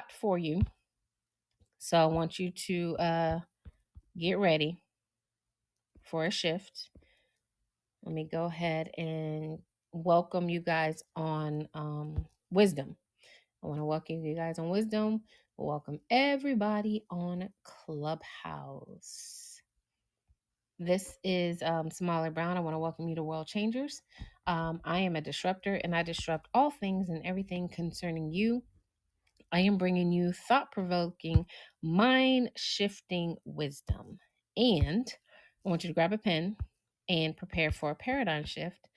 lot for you. So I want you to get ready for a shift. Let me go ahead and welcome you guys on Wisdom. I want to welcome you guys on Wisdom. Welcome everybody on Clubhouse. This is Smaller Brown. I want to welcome you to World ChangHers. I am a disruptor and I disrupt all things and everything concerning you. I am bringing you thought provoking, mind shifting wisdom. And I want you to grab a pen and prepare for a paradigm shift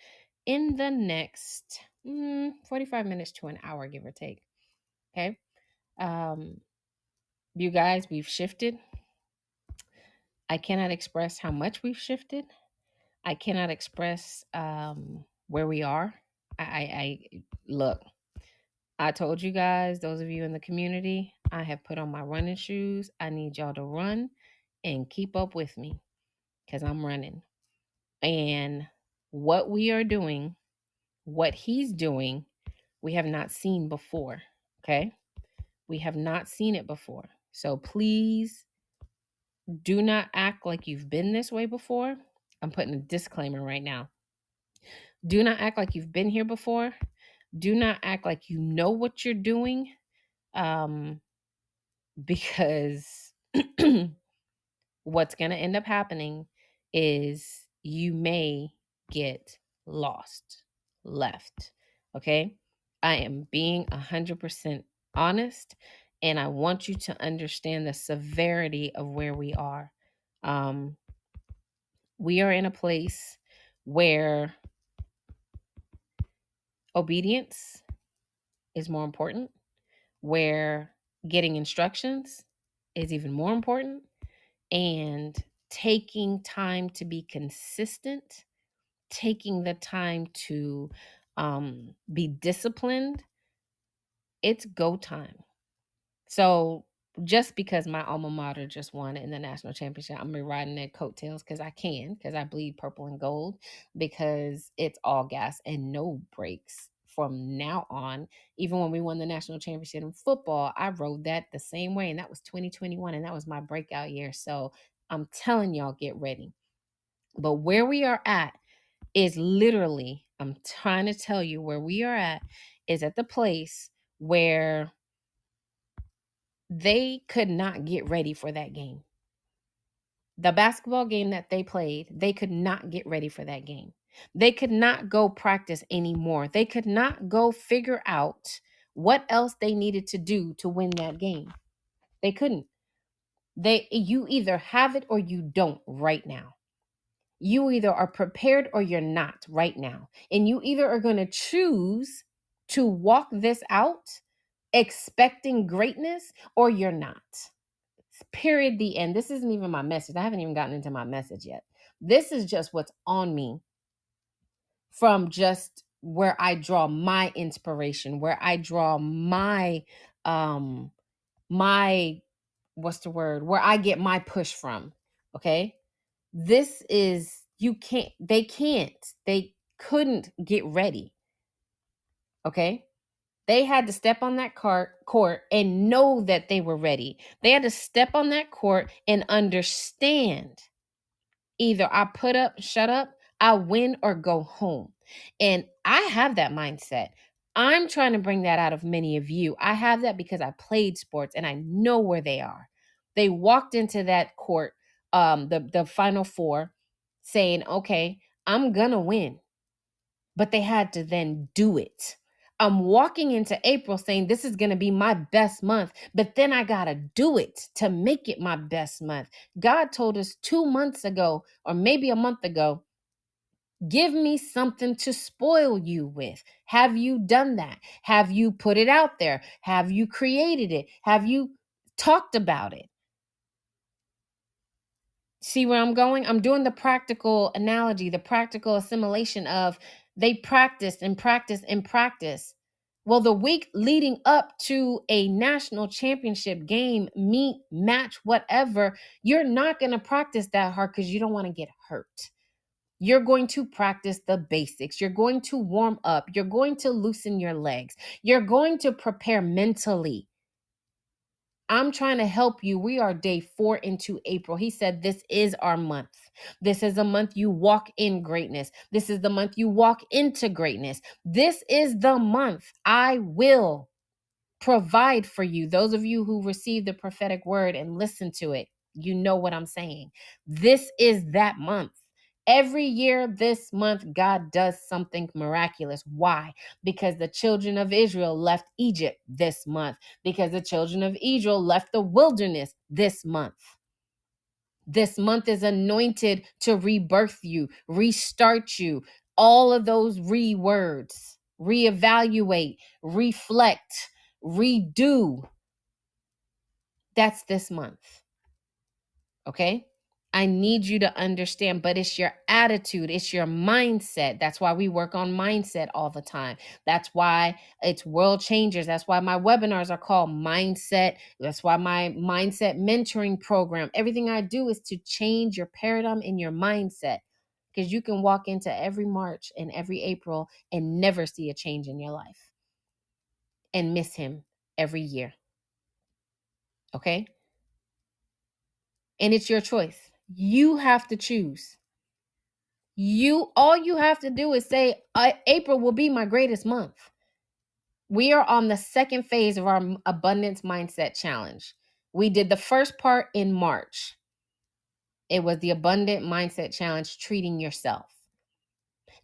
in the next 45 minutes to an hour, give or take. Okay. You guys, we've shifted. I cannot express how much we've shifted. I cannot express where we are. I look. I told you guys, those of you in the community, I have put on my running shoes. I need y'all to run and keep up with me because I'm running. And what we are doing, what he's doing, we have not seen before. Okay. We have not seen it before. So please do not act like you've been this way before. I'm putting a disclaimer right now. Do not act like you've been here before. Do not act like you know what you're doing. Because what's going to end up happening is you may get left. Okay. I am being 100% honest, and I want you to understand the severity of where we are. We are in a place where obedience is more important, where getting instructions is even more important, and taking time to be consistent, taking the time to be disciplined, it's go time. So just because my alma mater just won in the national championship, I'm riding their coattails because I bleed purple and gold, because it's all gas and no brakes from now on. Even when we won the national championship in football, I rode that the same way, and that was 2021, and that was my breakout year. So I'm telling y'all, get ready. But where we are at is literally, I'm trying to tell you where we are at is at the place where they could not get ready for that game. The basketball game that they played, they could not get ready for that game. They could not go practice anymore. They could not go figure out what else they needed to do to win that game. They couldn't. You either have it or you don't right now. You either are prepared or you're not right now. And you either are going to choose to walk this out expecting greatness, or you're not. Period. The end. This isn't even my message. I haven't even gotten into my message yet. This is just what's on me from just where I draw my inspiration, where I draw my what's the word? Where I get my push from. Okay? This is, they couldn't get ready. Okay? They had to step on that court and know that they were ready. They had to step on that court and understand, either I put up, shut up, I win, or go home. And I have that mindset. I'm trying to bring that out of many of you. I have that because I played sports and I know where they are. They walked into that court, the Final Four, saying, okay, I'm going to win. But they had to then do it. I'm walking into April saying this is going to be my best month, but then I got to do it to make it my best month. God told us 2 months ago, or maybe a month ago, give me something to spoil you with. Have you done that? Have you put it out there? Have you created it? Have you talked about it? See where I'm going? I'm doing the practical analogy, the practical assimilation of they practiced and practiced and practiced. Well, the week leading up to a national championship game, meet, match, whatever, you're not going to practice that hard because you don't want to get hurt. You're going to practice the basics. You're going to warm up. You're going to loosen your legs. You're going to prepare mentally. I'm trying to help you. We are day 4 into April. He said, this is our month. This is a month you walk in greatness. This is the month you walk into greatness. This is the month I will provide for you. Those of you who receive the prophetic word and listen to it, you know what I'm saying. This is that month. Every year this month, God does something miraculous. Why? Because the children of Israel left Egypt this month. Because the children of Israel left the wilderness this month. This month is anointed to rebirth you, restart you. All of those words, reevaluate, reflect, redo. That's this month. Okay? I need you to understand, but it's your attitude, it's your mindset. That's why we work on mindset all the time. That's why it's World ChangHers. That's why my webinars are called Mindset. That's why my mindset mentoring program, everything I do is to change your paradigm in your mindset. Because you can walk into every March and every April and never see a change in your life and miss him every year. Okay? And it's your choice. You have to choose. All you have to do is say, April will be my greatest month. We are on the second phase of our abundance mindset challenge. We did the first part in March. It was the abundant mindset challenge, treating yourself.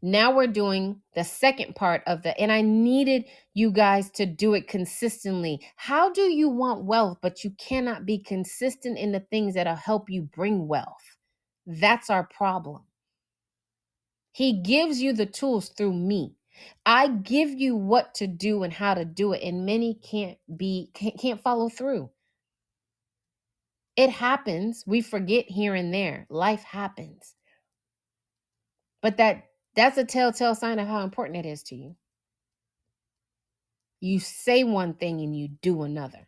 Now we're doing the second part of and I needed you guys to do it consistently. How do you want wealth, but you cannot be consistent in the things that'll help you bring wealth? That's our problem. He gives you the tools through me. I give you what to do and how to do it, and many can't follow through. It happens. We forget here and there. Life happens. But that's a telltale sign of how important it is to you. You say one thing and you do another.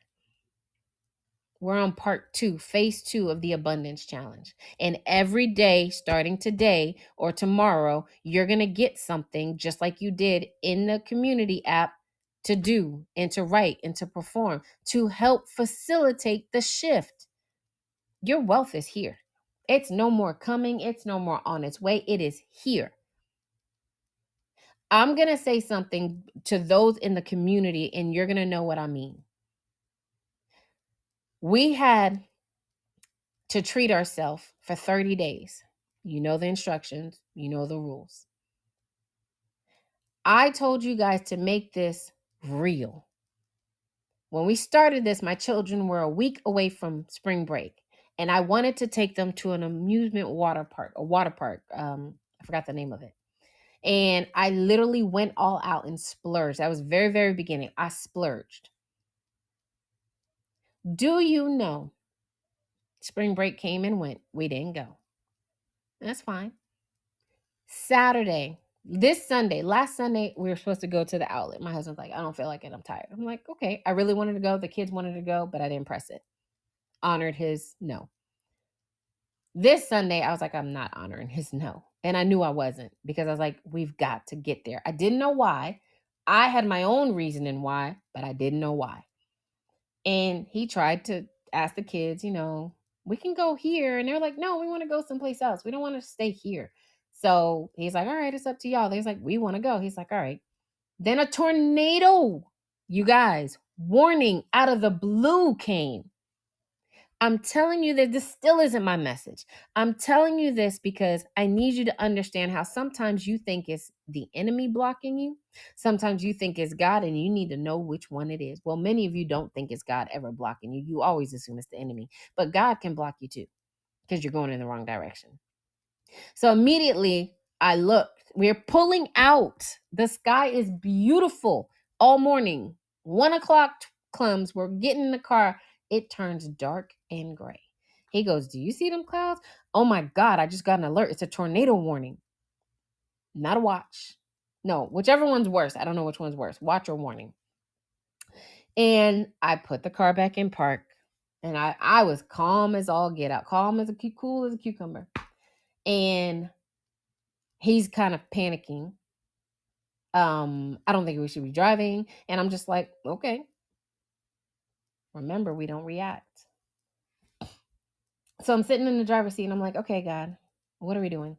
We're on part 2, phase 2 of the abundance challenge. And every day, starting today or tomorrow, you're going to get something just like you did in the community app to do and to write and to perform to help facilitate the shift. Your wealth is here. It's no more coming. It's no more on its way. It is here. I'm going to say something to those in the community, and you're going to know what I mean. We had to treat ourselves for 30 days. You know the instructions, you know the rules. I told you guys to make this real. When we started this, my children were a week away from spring break, and I wanted to take them to an amusement water park. I forgot the name of it. And I literally went all out and splurged. That was very, very beginning. I splurged. Do you know spring break came and went? We didn't go. That's fine. Last Sunday, we were supposed to go to the outlet. My husband's like, I don't feel like it. I'm tired. I'm like, okay. I really wanted to go. The kids wanted to go, but I didn't press it. Honored his no. This Sunday, I was like, I'm not honoring his no. And I knew I wasn't, because I was like, we've got to get there. I didn't know why. I had my own reasoning why, but I didn't know why. And he tried to ask the kids, we can go here. And they're like, no, we want to go someplace else. We don't want to stay here. So he's like, all right, it's up to y'all. He's like, we want to go. He's like, all right. Then a tornado, you guys, warning out of the blue came. I'm telling you that this still isn't my message. I'm telling you this because I need you to understand how sometimes you think it's the enemy blocking you. Sometimes you think it's God, and you need to know which one it is. Well, many of you don't think it's God ever blocking you. You always assume it's the enemy, but God can block you too, because you're going in the wrong direction. So immediately I looked. We're pulling out. The sky is beautiful all morning. 1 o'clock comes. We're getting in the car. It turns dark and gray. He goes, do you see them clouds? Oh my God, I just got an alert. It's a tornado warning. Not a watch. No, whichever one's worse. I don't know which one's worse, watch or warning. And I put the car back in park, and I was calm as all get out, cool as a cucumber. And he's kind of panicking. I don't think we should be driving. And I'm just like, okay. Remember, we don't react. So I'm sitting in the driver's seat and I'm like, okay, God, what are we doing?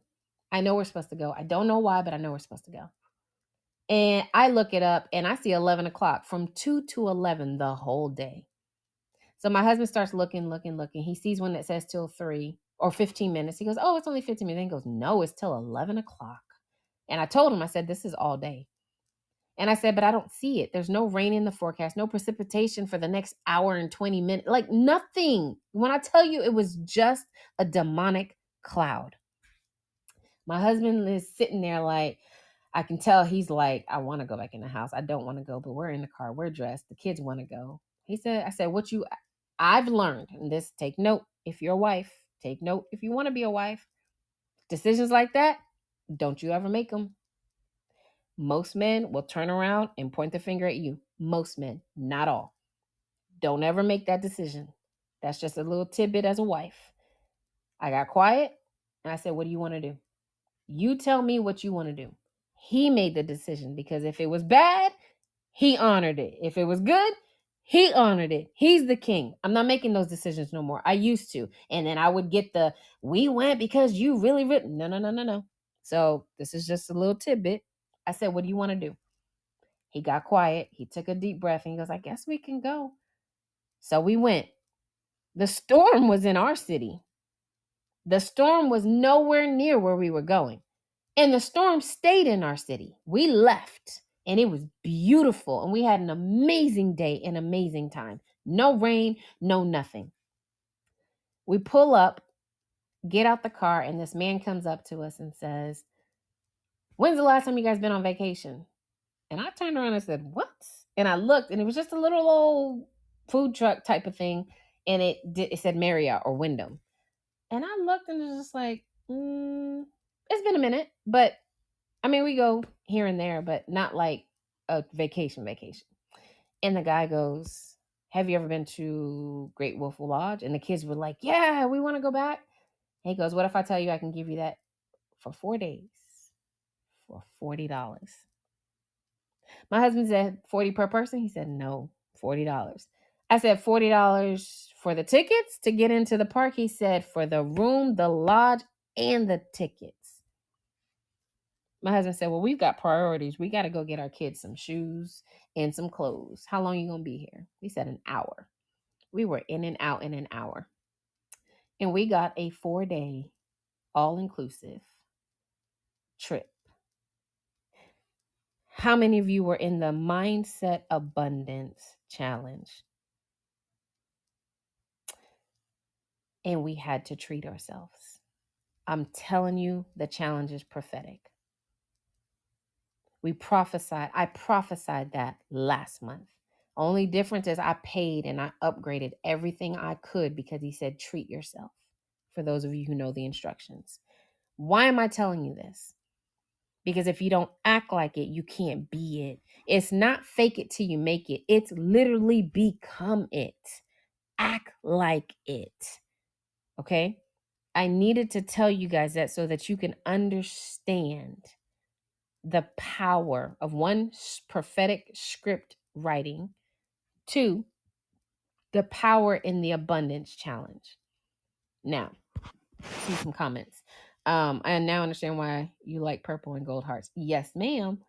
I know we're supposed to go. I don't know why, but I know we're supposed to go. And I look it up and I see 11 o'clock, from 2 to 11 the whole day. So my husband starts looking. He sees one that says till 3 or 15 minutes. He goes, oh, it's only 15 minutes. Then he goes, no, it's till 11 o'clock. And I told him, I said, this is all day. And I said, but I don't see it. There's no rain in the forecast, no precipitation for the next hour and 20 minutes, like nothing. When I tell you, it was just a demonic cloud. My husband is sitting there like, I can tell he's like, I want to go back in the house. I don't want to go, but we're in the car. We're dressed. The kids want to go. I said, I've learned, and this, take note if you're a wife, take note if you want to be a wife. Decisions like that, don't you ever make them. Most men will turn around and point the finger at you. Most men, not all. Don't ever make that decision. That's just a little tidbit as a wife. I got quiet and I said, what do you want to do? You tell me what you want to do. He made the decision, because if it was bad, he honored it. If it was good, he honored it. He's the king. I'm not making those decisions no more. I used to. And then I would get we went because you really. No. So this is just a little tidbit. I said, what do you want to do? He got quiet. He took a deep breath and he goes, I guess we can go. So we went. The storm was in our city. The storm was nowhere near where we were going. And the storm stayed in our city. We left and it was beautiful. And we had an amazing day, an amazing time. No rain, no nothing. We pull up, get out the car, and this man comes up to us and says, when's the last time you guys been on vacation? And I turned around and said, what? And I looked, and it was just a little old food truck type of thing. And it said Marriott or Wyndham. And I looked and it was just like, it's been a minute. But I mean, we go here and there, but not like a vacation. And the guy goes, have you ever been to Great Wolf Lodge? And the kids were like, yeah, we want to go back. And he goes, what if I tell you I can give you that for 4 days for $40? My husband said 40 per person. He said, no, $40. I said, $40 for the tickets to get into the park. He said, for the room, the lodge, and the tickets. My husband said, well, we've got priorities. We got to go get our kids some shoes and some clothes. How long are you going to be here? We said an hour. We were in and out in an hour. And we got a 4-day all-inclusive trip. How many of you were in the Mindset Abundance Challenge? And we had to treat ourselves. I'm telling you, the challenge is prophetic. I prophesied that last month. Only difference is I paid and I upgraded everything I could, because he said, treat yourself. For those of you who know the instructions. Why am I telling you this? Because if you don't act like it, you can't be it. It's not fake it till you make it. It's literally become it. Act like it. Okay? I needed to tell you guys that so that you can understand the power of, 1, prophetic script writing, 2, the power in the abundance challenge. Now, see some comments. I now understand why you like purple and gold hearts. Yes, ma'am.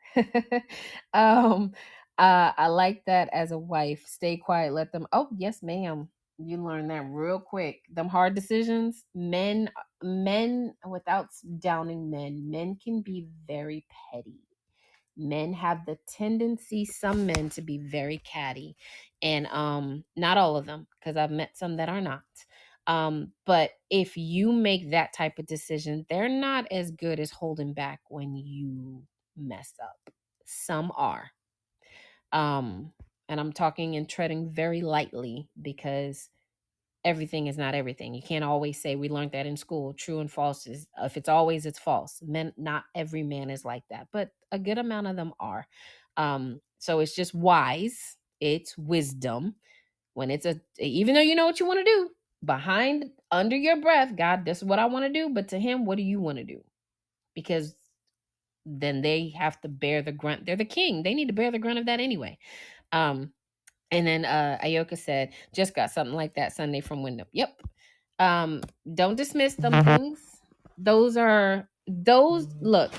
I like that as a wife. Stay quiet. Let them. Oh, yes, ma'am. You learn that real quick. Them hard decisions. Men, without downing men can be very petty. Men have the tendency, some men, to be very catty, and not all of them, because I've met some that are not. But if you make that type of decision, they're not as good as holding back when you mess up. Some are. And I'm talking and treading very lightly, because everything is not everything. You can't always say, we learned that in school, true and false is, if it's always, it's false. Men, not every man is like that, but a good amount of them are. So it's just wise. It's wisdom. When it's even though you know what you want to do, under your breath, God, this is what I want to do. But to him, what do you want to do? Because then they have to bear the grunt. They're the king. They need to bear the grunt of that anyway. And then Ayoka said, just got something like that Sunday from Wyndham. Yep. Don't dismiss them things. Look,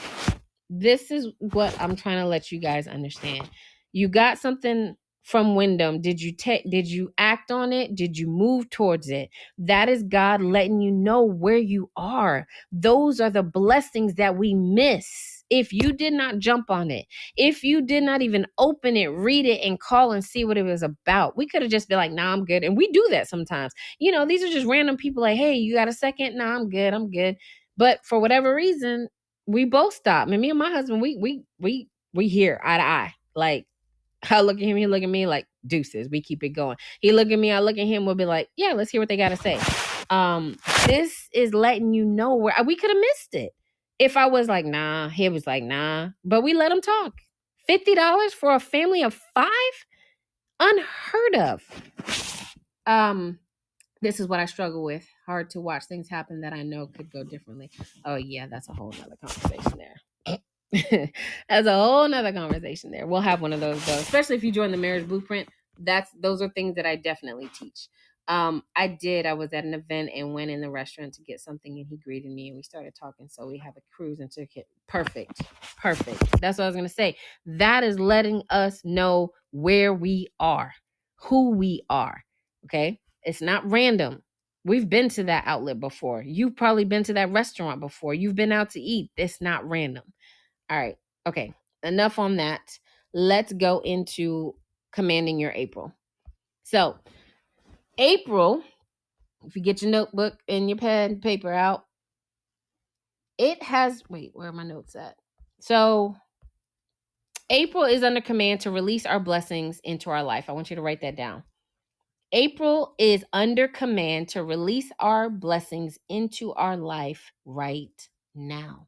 this is what I'm trying to let you guys understand. You got something from Wyndham. Did you act on it? Did you move towards it? That is God letting you know where you are. Those are the blessings that we miss if you did not jump on it. If you did not even open it, read it, and call and see what it was about. We could have just been like, nah, I'm good. And we do that sometimes. These are just random people like, hey, you got a second? Nah, I'm good. But for whatever reason, we both stopped. And me and my husband, we hear eye to eye. Like, I look at him, he look at me, like, deuces. We keep it going. He look at me, I look at him. We'll be like, yeah, let's hear what they got to say. This is letting you know where we could have missed it. If I was like, nah, he was like, nah, but we let him talk. $50 for a family of 5? Unheard of. This is what I struggle with. Hard to watch things happen that I know could go differently. Oh yeah, that's a whole nother conversation there. That's a whole nother conversation there. We'll have one of those though, especially if you join the marriage blueprint. Those are things that I definitely teach. I was at an event and went in the restaurant to get something, and he greeted me and we started talking. So we have a cruise and ticket. Perfect. That's what I was gonna say. That is letting us know where we are, who we are. Okay. It's not random. We've been to that outlet before. You've probably been to that restaurant before. You've been out to eat. It's not random. All right. Okay. Enough on that. Let's go into commanding your April. So, April, if you get your notebook and your pen and paper out, where are my notes at? So, April is under command to release our blessings into our life. I want you to write that down. April is under command to release our blessings into our life right now.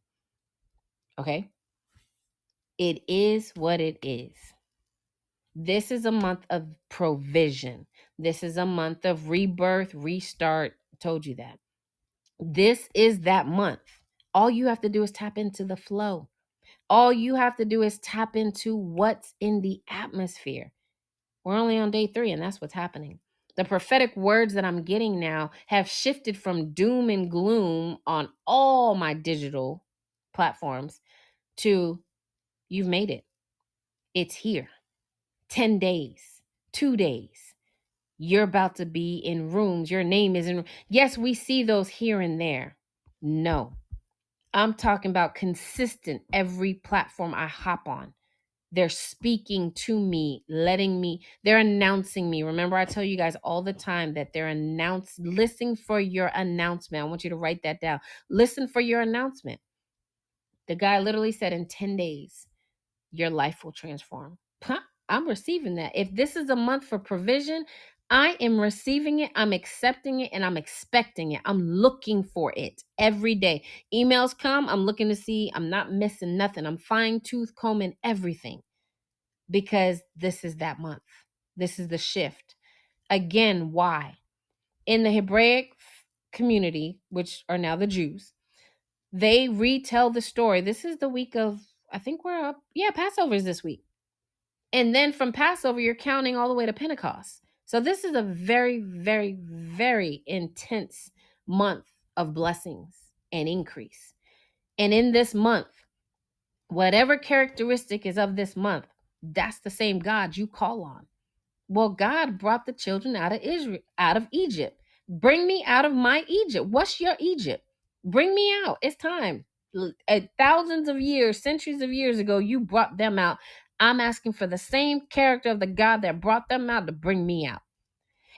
Okay? It is what it is. This is a month of provision. This is a month of rebirth, restart. Told you that. This is that month. All you have to do is tap into the flow. All you have to do is tap into what's in the atmosphere. We're only on day 3, and that's what's happening. The prophetic words that I'm getting now have shifted from doom and gloom on all my digital platforms to you've made it. It's here. 10 days, 2 days. You're about to be in rooms. Your name is in. Yes, we see those here and there. No, I'm talking about consistent every platform I hop on. They're speaking to me, they're announcing me. Remember, I tell you guys all the time that listen for your announcement. I want you to write that down. Listen for your announcement. The guy literally said in 10 days, your life will transform. I'm receiving that. If this is a month for provision, I am receiving it, I'm accepting it, and I'm expecting it. I'm looking for it every day. Emails come, I'm looking to see, I'm not missing nothing. I'm fine-tooth combing everything because this is that month. This is the shift. Again, why? In the Hebraic community, which are now the Jews, they retell the story. This is the week of, I think Passover is this week. And then from Passover, you're counting all the way to Pentecost. So this is a very, very, very intense month of blessings and increase. And in this month, whatever characteristic is of this month, that's the same God you call on. Well, God brought the children out of Egypt. Bring me out of my Egypt. What's your Egypt? Bring me out. It's time. Thousands of years, centuries of years ago, you brought them out. I'm asking for the same character of the God that brought them out to bring me out.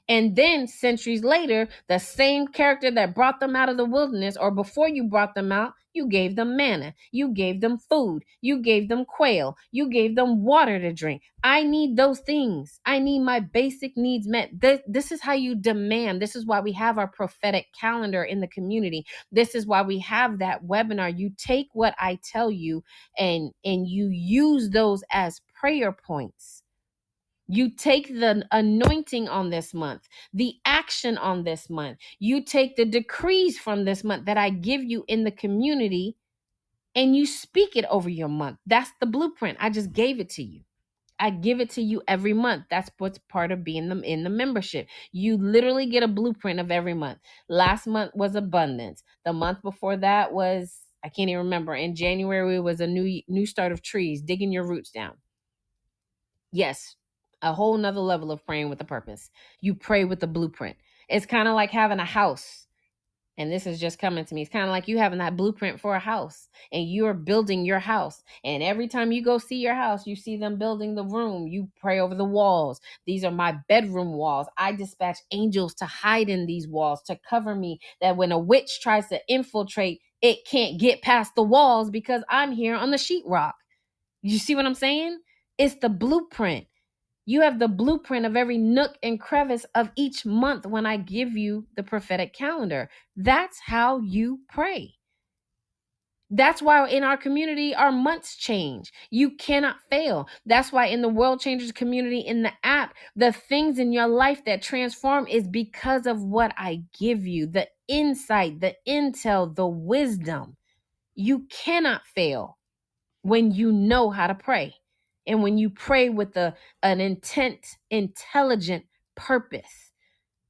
And then centuries later, the same character that brought them out of the wilderness, or before you brought them out, you gave them manna, you gave them food, you gave them quail, you gave them water to drink. I need those things. I need my basic needs met. This is how you demand. This is why we have our prophetic calendar in the community. This is why we have that webinar. You take what I tell you and you use those as prayer points. You take the anointing on this month, the action on this month. You take the decrees from this month that I give you in the community and you speak it over your month. That's the blueprint. I just gave it to you. I give it to you every month. That's what's part of being in the membership. You literally get a blueprint of every month. Last month was abundance. The month before that was, I can't even remember. In January was a new start of trees, digging your roots down. Yes, a whole nother level of praying with a purpose. You pray with the blueprint. It's kind of like having a house. And this is just coming to me. It's kind of like you having that blueprint for a house and you're building your house. And every time you go see your house, you see them building the room. You pray over the walls. These are my bedroom walls. I dispatch angels to hide in these walls, to cover me, that when a witch tries to infiltrate, it can't get past the walls because I'm here on the sheetrock. You see what I'm saying? It's the blueprint. You have the blueprint of every nook and crevice of each month when I give you the prophetic calendar. That's how you pray. That's why in our community, our months change. You cannot fail. That's why in the World ChangHers community, in the app, the things in your life that transform is because of what I give you, the insight, the intel, the wisdom. You cannot fail when you know how to pray. And when you pray with an intelligent purpose.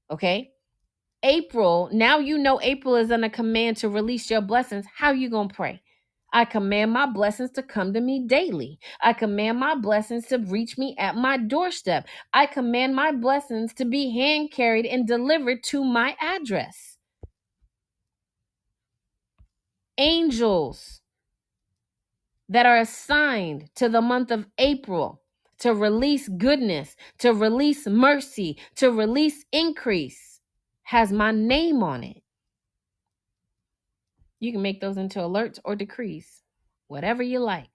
Okay? April, now you know April is on a command to release your blessings. How you going to pray? I command my blessings to come to me daily. I command my blessings to reach me at my doorstep. I command my blessings to be hand carried and delivered to my address. Angels that are assigned to the month of April to release goodness, to release mercy, to release increase has my name on it. You can make those into alerts or decrees, whatever you like.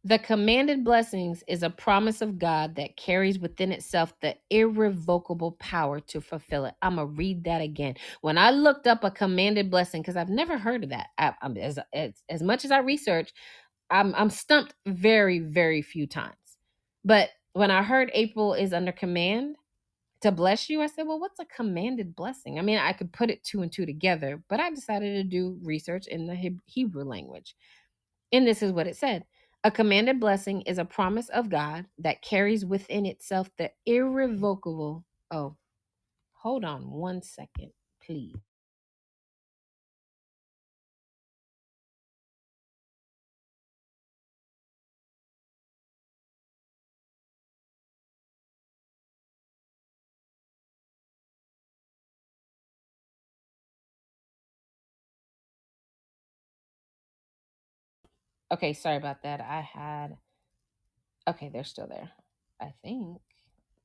The commanded blessings is a promise of God that carries within itself the irrevocable power to fulfill it. I'm going to read that again. When I looked up a commanded blessing, because I've never heard of that, as much as I research, I'm stumped very, very few times. But when I heard April is under command to bless you, I said, well, what's a commanded blessing? I mean, I could put it two and two together, but I decided to do research in the Hebrew language. And this is what it said. A commanded blessing is a promise of God that carries within itself the irrevocable. Oh, hold on one second, please. Okay, sorry about that. Okay, they're still there. I think.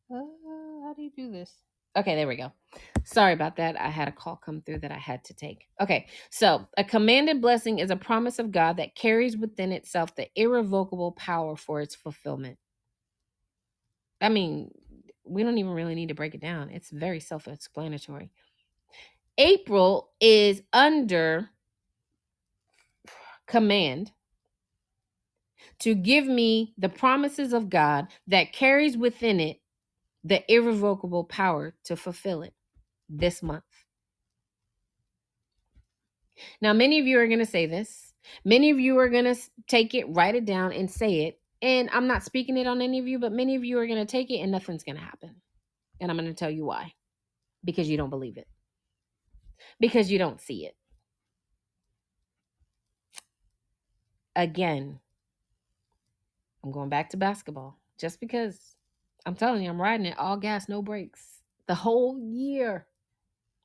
How do you do this? Okay, there we go. Sorry about that. I had a call come through that I had to take. Okay, so a commanded blessing is a promise of God that carries within itself the irrevocable power for its fulfillment. I mean, we don't even really need to break it down. It's very self-explanatory. April is under command to give me the promises of God that carries within it the irrevocable power to fulfill it this month. Now, many of you are going to say this. Many of you are going to take it, write it down, and say it. And I'm not speaking it on any of you, but many of you are going to take it and nothing's going to happen. And I'm going to tell you why. Because you don't believe it. Because you don't see it. Again, I'm going back to basketball. Just because I'm telling you, I'm riding it all gas, no brakes. The whole year.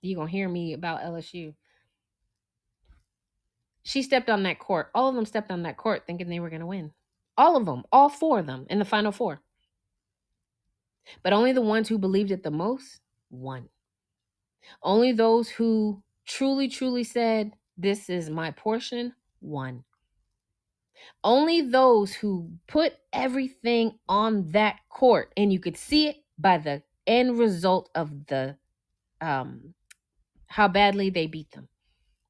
You're going to hear me about LSU. She stepped on that court. All of them stepped on that court thinking they were going to win. All of them. All four of them in the Final Four. But only the ones who believed it the most won. Only those who truly, truly said, this is my portion, won. Only those who put everything on that court, and you could see it by the end result of the how badly they beat them,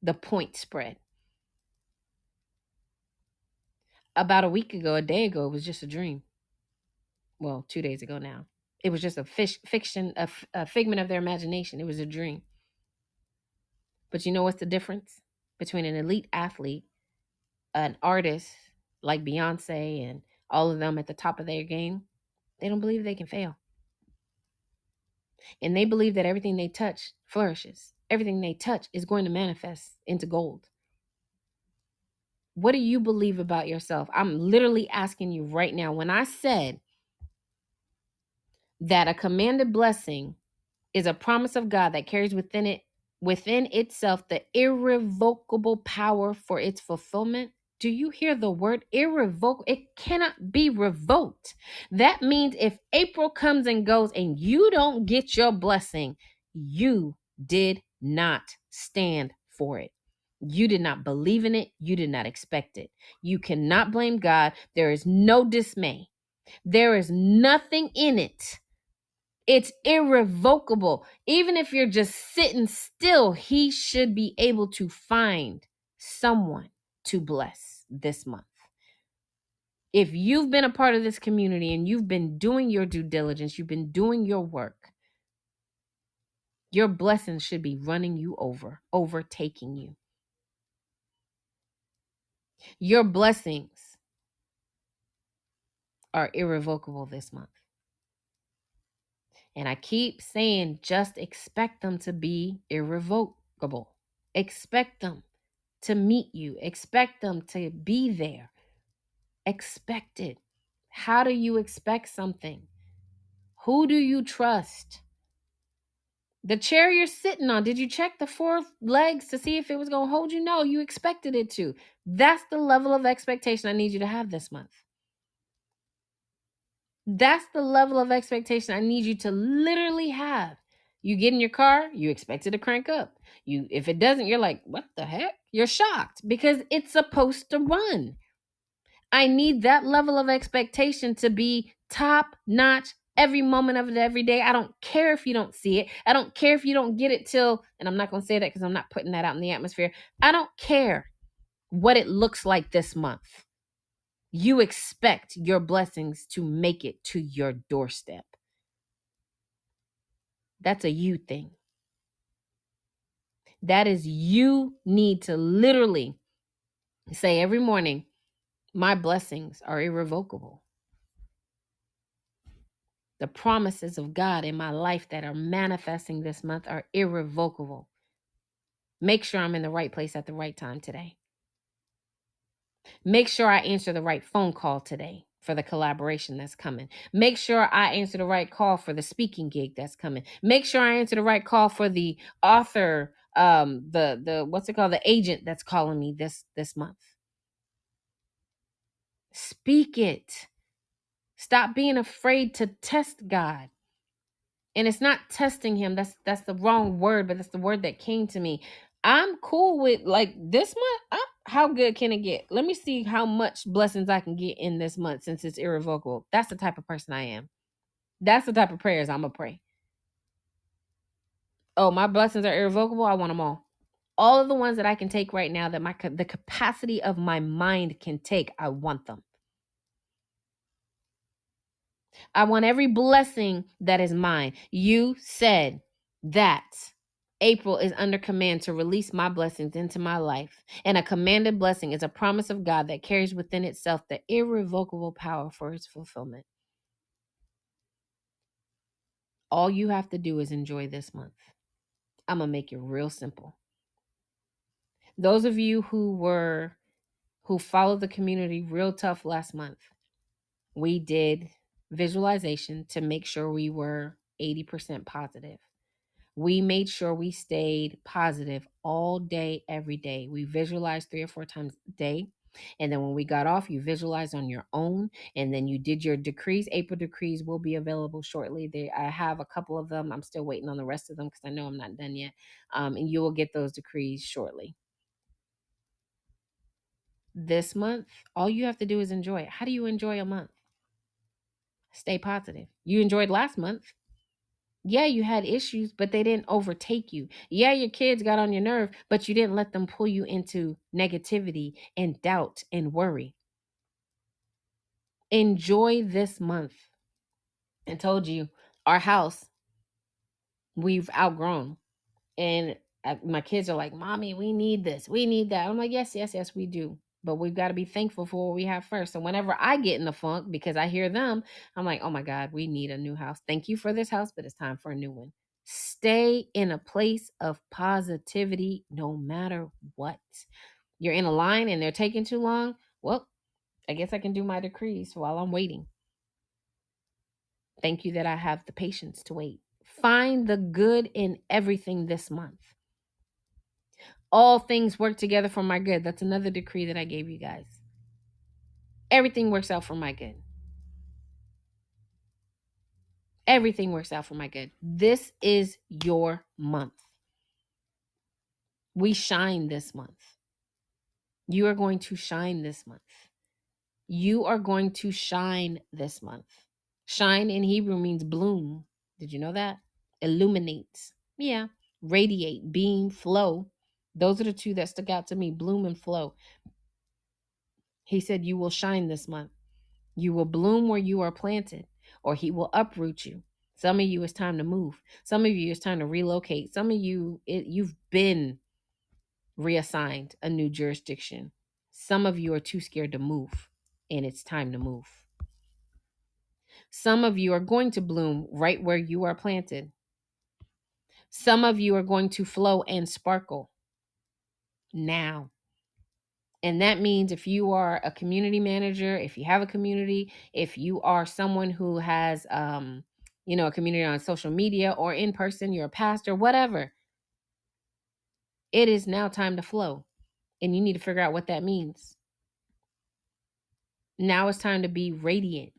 the point spread. About a day ago, it was just a dream. Well, 2 days ago now. It was just a fiction, a figment of their imagination. It was a dream. But you know what's the difference between an elite athlete, an artist like Beyonce and all of them at the top of their game, they don't believe they can fail. And they believe that everything they touch flourishes. Everything they touch is going to manifest into gold. What do you believe about yourself? I'm literally asking you right now. When I said that a commanded blessing is a promise of God that carries within itself the irrevocable power for its fulfillment. Do you hear the word irrevocable? It cannot be revoked. That means if April comes and goes and you don't get your blessing, you did not stand for it. You did not believe in it. You did not expect it. You cannot blame God. There is no dismay. There is nothing in it. It's irrevocable. Even if you're just sitting still, he should be able to find someone to bless this month. If you've been a part of this community and you've been doing your due diligence, you've been doing your work, your blessings should be running you over, overtaking you. Your blessings are irrevocable this month. And I keep saying, just expect them to be irrevocable. Expect them to meet you. Expect them to be there. Expect it. How do you expect something? Who do you trust? The chair you're sitting on, did you check the four legs to see if it was going to hold you? No, you expected it to. That's the level of expectation I need you to have this month. That's the level of expectation I need you to literally have. You get in your car, you expect it to crank up. If it doesn't, you're like, what the heck? You're shocked because it's supposed to run. I need that level of expectation to be top notch every moment of it, every day. I don't care if you don't see it. I don't care if you don't get it till, and I'm not going to say that because I'm not putting that out in the atmosphere. I don't care what it looks like this month. You expect your blessings to make it to your doorstep. That's a you thing. That is, you need to literally say every morning, my blessings are irrevocable. The promises of God in my life that are manifesting this month are irrevocable. Make sure I'm in the right place at the right time today. Make sure I answer the right phone call today for the collaboration that's coming. Make sure I answer the right call for the speaking gig that's coming. Make sure I answer the right call for the author, the agent that's calling me this month. Speak it. Stop being afraid to test God. And it's not testing him. That's the wrong word, but that's the word that came to me. I'm cool with like this month. How good can it get? Let me see how much blessings I can get in this month since it's irrevocable. That's the type of person I am. That's the type of prayers I'm going to pray. Oh, my blessings are irrevocable. I want them all. All of the ones that I can take right now that the capacity of my mind can take, I want them. I want every blessing that is mine. You said that April is under command to release my blessings into my life. And a commanded blessing is a promise of God that carries within itself the irrevocable power for its fulfillment. All you have to do is enjoy this month. I'm going to make it real simple. Those of you who followed the community real tough last month, we did visualization to make sure we were 80% positive. We made sure we stayed positive all day, every day. We visualized 3 or 4 times a day. And then when we got off, you visualized on your own. And then you did your decrees. April decrees will be available shortly. I have a couple of them. I'm still waiting on the rest of them because I know I'm not done yet. And you will get those decrees shortly. This month, all you have to do is enjoy it. How do you enjoy a month? Stay positive. You enjoyed last month. Yeah, you had issues, but they didn't overtake you. Yeah, your kids got on your nerve, but you didn't let them pull you into negativity and doubt and worry. Enjoy this month. I told you, our house, we've outgrown. And my kids are like, Mommy, we need this. We need that. I'm like, yes, we do. But we've got to be thankful for what we have first. So whenever I get in the funk because I hear them, I'm like, oh my God, we need a new house. Thank you for this house, but it's time for a new one. Stay in a place of positivity no matter what. You're in a line and they're taking too long. Well, I guess I can do my decrees while I'm waiting. Thank you that I have the patience to wait. Find the good in everything this month. All things work together for my good. That's another decree that I gave you guys. Everything works out for my good. Everything works out for my good. This is your month. We shine this month. You are going to shine this month. You are going to shine this month. Shine in Hebrew means bloom. Did you know that? Illuminate. Yeah. Radiate, beam, flow. Those are the two that stuck out to me, bloom and flow. He said, you will shine this month. You will bloom where you are planted, or he will uproot you. Some of you, it's time to move. Some of you, it's time to relocate. Some of you, you've been reassigned a new jurisdiction. Some of you are too scared to move, and it's time to move. Some of you are going to bloom right where you are planted. Some of you are going to flow and sparkle now. And that means if you are a community manager, if you have a community, if you are someone who has, a community on social media or in person, you're a pastor, whatever, it is now time to flow. And you need to figure out what that means. Now it's time to be radiant,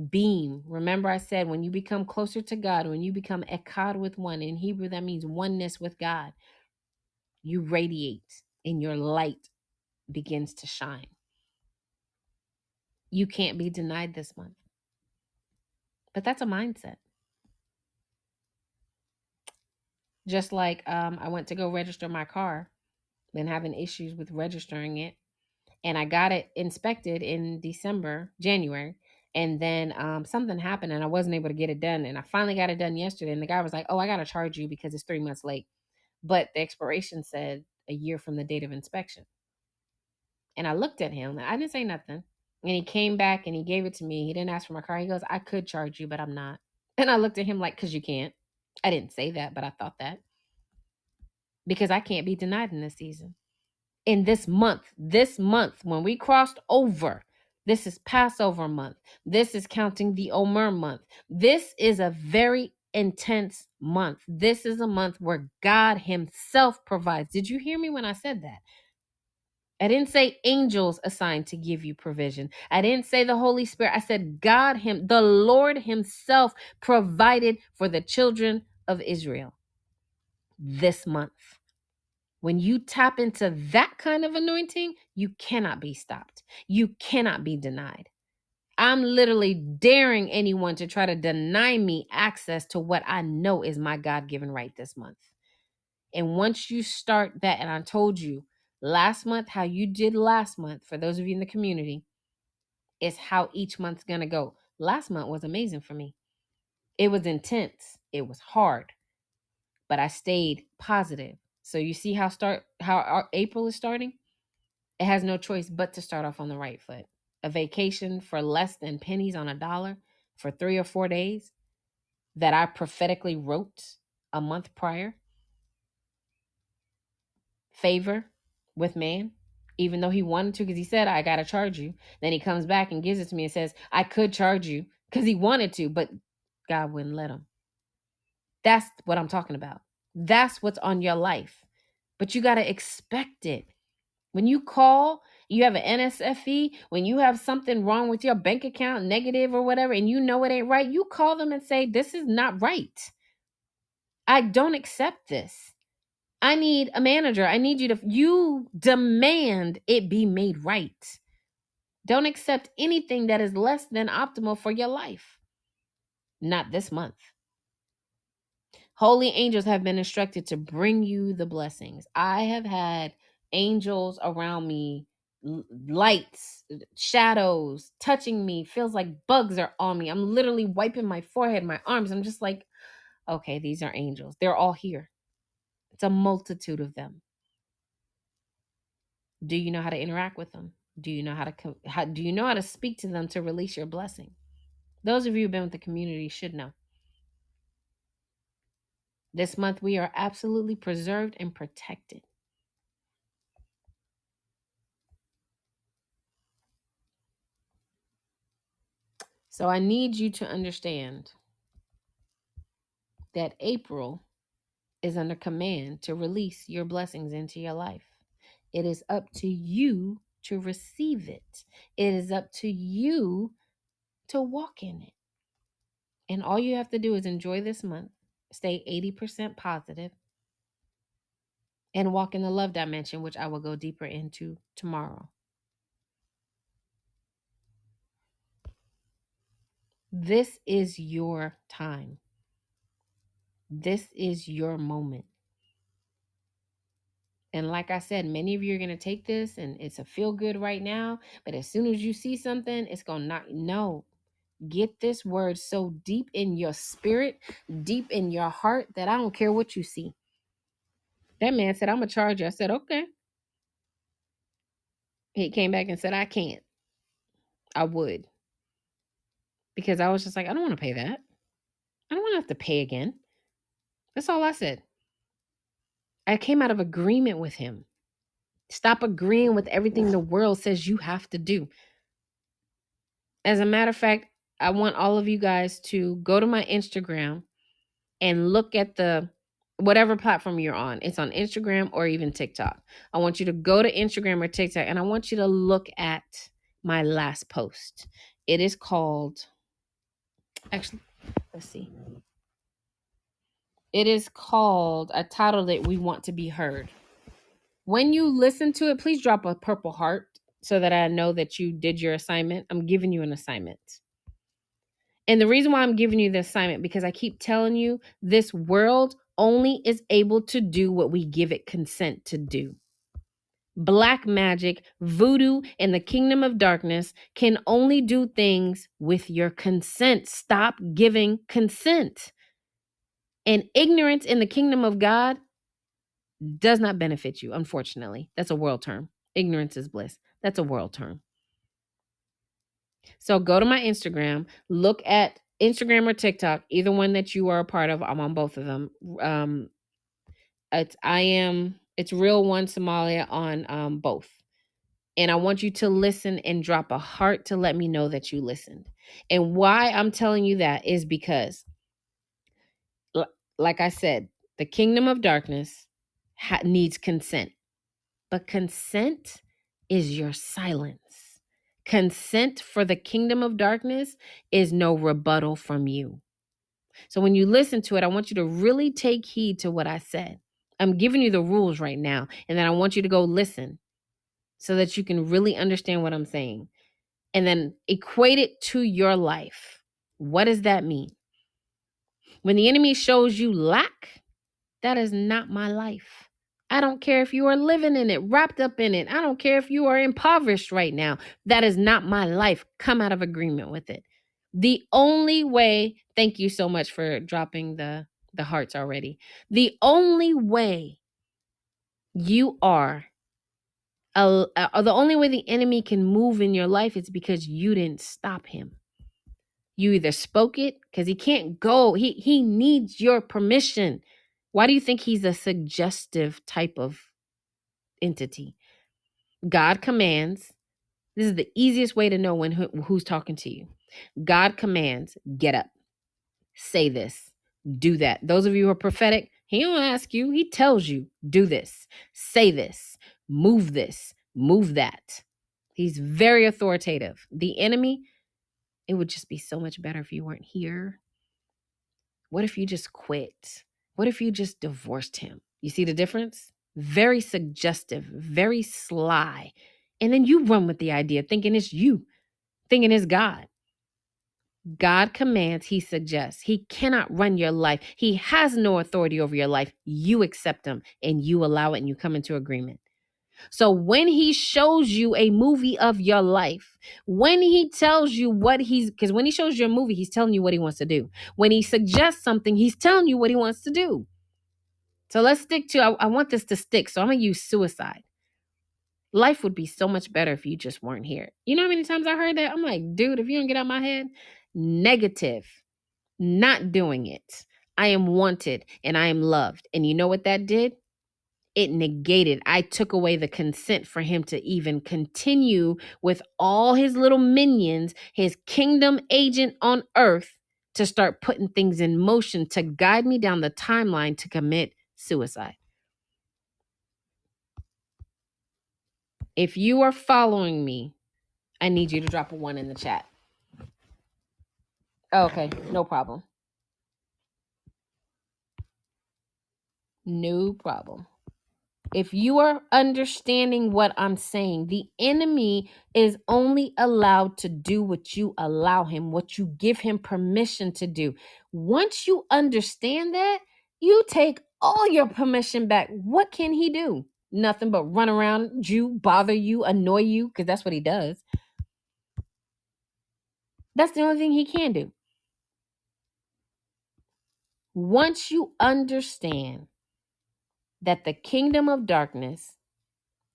beam. Remember I said, when you become closer to God, when you become echad with one, in Hebrew, that means oneness with God, you radiate and your light begins to shine. You can't be denied this month. But that's a mindset. Just like I went to go register my car, been having issues with registering it. And I got it inspected in January. And then something happened and I wasn't able to get it done. And I finally got it done yesterday. And the guy was like, oh, I got to charge you because it's 3 months late. But the expiration said a year from the date of inspection. And I looked at him. I didn't say nothing. And he came back and he gave it to me. He didn't ask for my car. He goes, I could charge you, but I'm not. And I looked at him like, because you can't. I didn't say that, but I thought that. Because I can't be denied in this season. In this month, when we crossed over, this is Passover month. This is counting the Omer month. This is a very intense month. This is a month where God himself provides. Did you hear me when I said that? I didn't say angels assigned to give you provision. I didn't say the Holy Spirit. I said the Lord himself provided for the children of Israel this month. When you tap into that kind of anointing, you cannot be stopped. You cannot be denied. I'm literally daring anyone to try to deny me access to what I know is my God-given right this month. And once you start that, and I told you last month, how you did last month, for those of you in the community, is how each month's going to go. Last month was amazing for me. It was intense. It was hard, but I stayed positive. So you see how our April is starting? It has no choice but to start off on the right foot. A vacation for less than pennies on a dollar for 3 or 4 days that I prophetically wrote a month prior. Favor with man, even though he wanted to, because he said, I got to charge you. Then he comes back and gives it to me and says, I could charge you because he wanted to, but God wouldn't let him. That's what I'm talking about. That's what's on your life. But you got to expect it. When you call, you have an NSFE, when you have something wrong with your bank account, negative or whatever, and you know it ain't right, you call them and say, this is not right. I don't accept this. I need a manager. I need you demand it be made right. Don't accept anything that is less than optimal for your life. Not this month. Holy angels have been instructed to bring you the blessings. I have had angels around me, lights, shadows touching me. Feels like bugs are on me. I'm literally wiping my forehead, my arms. I'm just like, okay, these are angels. They're all here. It's a multitude of them. Do you know how to interact with them? Do you know do you know how to speak to them to release your blessing? Those of you who've been with the community should know. This month we are absolutely preserved and protected. So I need you to understand that April is under command to release your blessings into your life. It is up to you to receive it. It is up to you to walk in it. And all you have to do is enjoy this month, stay 80% positive, and walk in the love dimension, which I will go deeper into tomorrow. This is your time. This is your moment. And like I said, many of you are going to take this and it's a feel good right now. But as soon as you see something, it's going to knock. No, get this word so deep in your spirit, deep in your heart that I don't care what you see. That man said, I'm going to charge you. I said, okay. He came back and said, I can't. I would. Because I was just like, I don't want to pay that. I don't want to have to pay again. That's all I said. I came out of agreement with him. Stop agreeing with everything the world says you have to do. As a matter of fact, I want all of you guys to go to my Instagram and look at the whatever platform you're on. It's on Instagram or even TikTok. I want you to go to Instagram or TikTok and I want you to look at my last post. It is called, actually, let's see. It is called, I titled it, We Want to Be Heard. When you listen to it, please drop a purple heart so that I know that you did your assignment. I'm giving you an assignment. And the reason why I'm giving you the assignment, because I keep telling you, this world only is able to do what we give it consent to do. Black magic, voodoo, and the kingdom of darkness can only do things with your consent. Stop giving consent. And ignorance in the kingdom of God does not benefit you, unfortunately. That's a world term. Ignorance is bliss. That's a world term. So go to my Instagram, look at Instagram or TikTok, either one that you are a part of. I'm on both of them. It's Real One Somalia on both. And I want you to listen and drop a heart to let me know that you listened. And why I'm telling you that is because, like I said, the kingdom of darkness needs consent. But consent is your silence. Consent for the kingdom of darkness is no rebuttal from you. So when you listen to it, I want you to really take heed to what I said. I'm giving you the rules right now, and then I want you to go listen so that you can really understand what I'm saying. And then equate it to your life. What does that mean? When the enemy shows you lack, that is not my life. I don't care if you are living in it, wrapped up in it. I don't care if you are impoverished right now. That is not my life. Come out of agreement with it. The only way, thank you so much for dropping the hearts already. The only way you are, the only way the enemy can move in your life is because you didn't stop him. You either spoke it, because he can't go. He needs your permission. Why do you think he's a suggestive type of entity? God commands. This is the easiest way to know when who's talking to you. God commands, get up, say this, do that. Those of you who are prophetic, he don't ask you. He tells you, do this, say this, move that. He's very authoritative. The enemy, it would just be so much better if you weren't here. What if you just quit? What if you just divorced him? You see the difference? Very suggestive, very sly. And then you run with the idea, thinking it's you, thinking it's God. God commands, he suggests. He cannot run your life. He has no authority over your life. You accept him and you allow it and you come into agreement. So when he shows you a movie of your life, when he tells you because when he shows you a movie, he's telling you what he wants to do. When he suggests something, he's telling you what he wants to do. So let's stick to, I want this to stick. So I'm going to use suicide. Life would be so much better if you just weren't here. You know how many times I heard that? I'm like, dude, if you don't get out my head, negative, not doing it. I am wanted and I am loved. And you know what that did? It negated. I took away the consent for him to even continue with all his little minions, his kingdom agent on earth, to start putting things in motion to guide me down the timeline to commit suicide. If you are following me, I need you to drop a 1 in the chat. Okay, no problem. No problem. If you are understanding what I'm saying, the enemy is only allowed to do what you allow him, what you give him permission to do. Once you understand that, you take all your permission back. What can he do? Nothing but run around you, bother you, annoy you, because that's what he does. That's the only thing he can do. Once you understand that the kingdom of darkness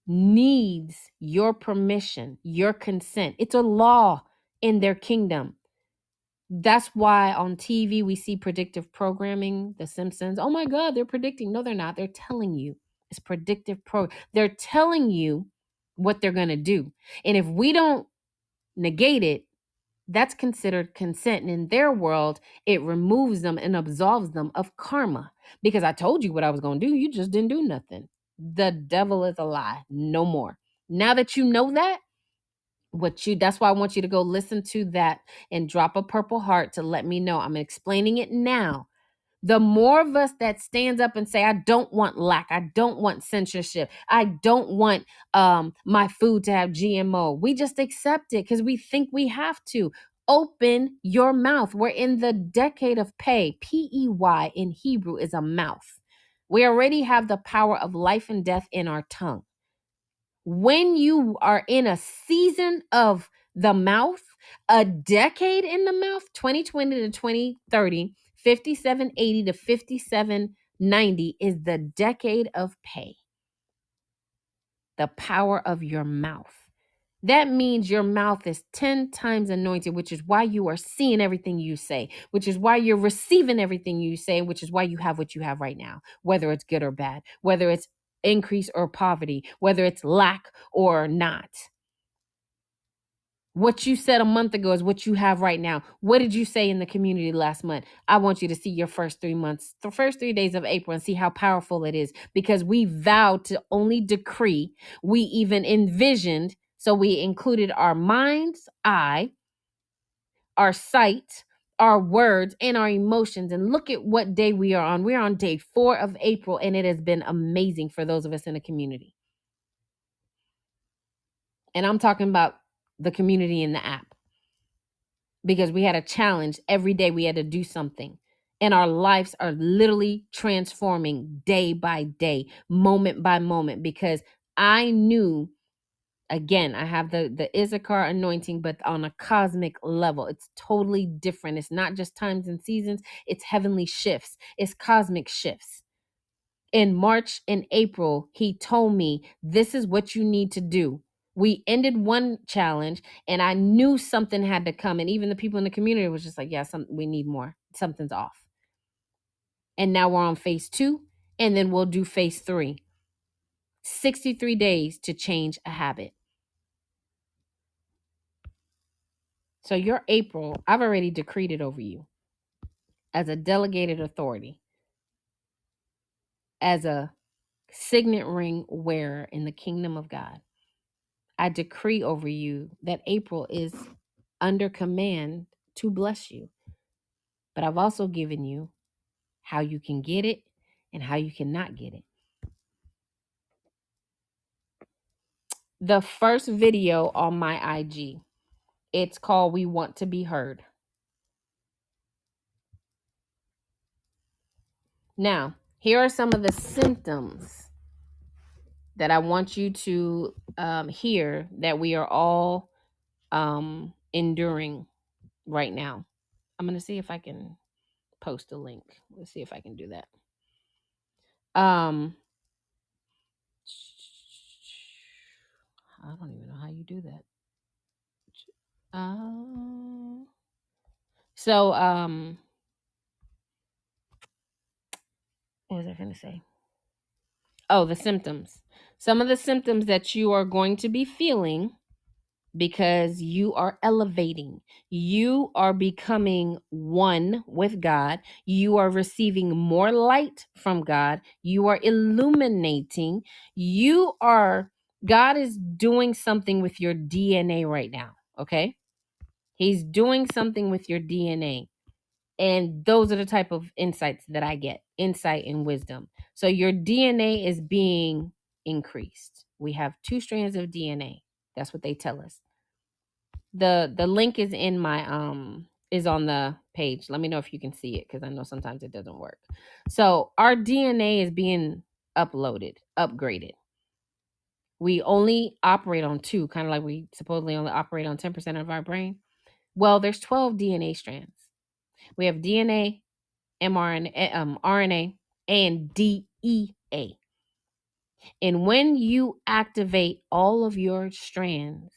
needs your permission, your consent. It's a law in their kingdom. That's why on TV we see predictive programming, The Simpsons. Oh my God, they're predicting. No, they're not. They're telling you. It's predictive They're telling you what they're going to do. And if we don't negate it, that's considered consent. And in their world, it removes them and absolves them of karma. Because I told you what I was going to do. You just didn't do nothing. The devil is a lie. No more. Now that you know that, that's why I want you to go listen to that and drop a purple heart to let me know. I'm explaining it now. The more of us that stands up and say, I don't want lack, I don't want censorship, I don't want my food to have GMO, we just accept it because we think we have to. Open your mouth. We're in the decade of pay. Pey in Hebrew is a mouth. We already have the power of life and death in our tongue. When you are in a season of the mouth, a decade in the mouth, 2020 to 2030, 5780 to 5790 is the decade of pay. The power of your mouth. That means your mouth is 10 times anointed, which is why you are seeing everything you say, which is why you're receiving everything you say, which is why you have what you have right now, whether it's good or bad, whether it's increase or poverty, whether it's lack or not. What you said a month ago is what you have right now. What did you say in the community last month? I want you to see your first 3 months, the first 3 days of April, and see how powerful it is, because we vowed to only decree. We even envisioned, so we included our mind's eye, our sight, our words, and our emotions. And look at what day we are on. We're on day 4 of April, and it has been amazing for those of us in the community. And I'm talking about the community in the app, because we had a challenge every day. We had to do something, and our lives are literally transforming day by day, moment by moment, because I knew, again, I have the Issachar anointing, but on a cosmic level. It's totally different. It's not just times and seasons. It's heavenly shifts. It's cosmic shifts. In March and April, he told me, this is what you need to do. We ended one challenge, and I knew something had to come. And even the people in the community was just like, yeah, we need more. Something's off. And now we're on phase 2, and then we'll do phase 3. 63 days to change a habit. So your April, I've already decreed it over you as a delegated authority, as a signet ring wearer in the kingdom of God. I decree over you that April is under command to bless you. But I've also given you how you can get it and how you cannot get it. The first video on my IG, it's called We Want to Be Heard. Now, here are some of the symptoms that I want you to hear that we are all enduring right now. I'm going to see if I can post a link. Let's see if I can do that. I don't even know how you do that. Uh, so what was I going to say? Oh, the symptoms. Some of the symptoms that you are going to be feeling because you are elevating. You are becoming one with God. You are receiving more light from God. You are illuminating. God is doing something with your DNA right now. Okay. He's doing something with your DNA. And those are the type of insights that I get, insight and wisdom. So your DNA is being increased. We have 2 strands of DNA. That's what they tell us. The link is in my is on the page. Let me know if you can see it, because I know sometimes it doesn't work. So our DNA is being upgraded. We only operate on 2, kind of like we supposedly only operate on 10% of our brain. Well, there's 12 DNA strands. We have DNA, mRNA, RNA, and DEA. And when you activate all of your strands,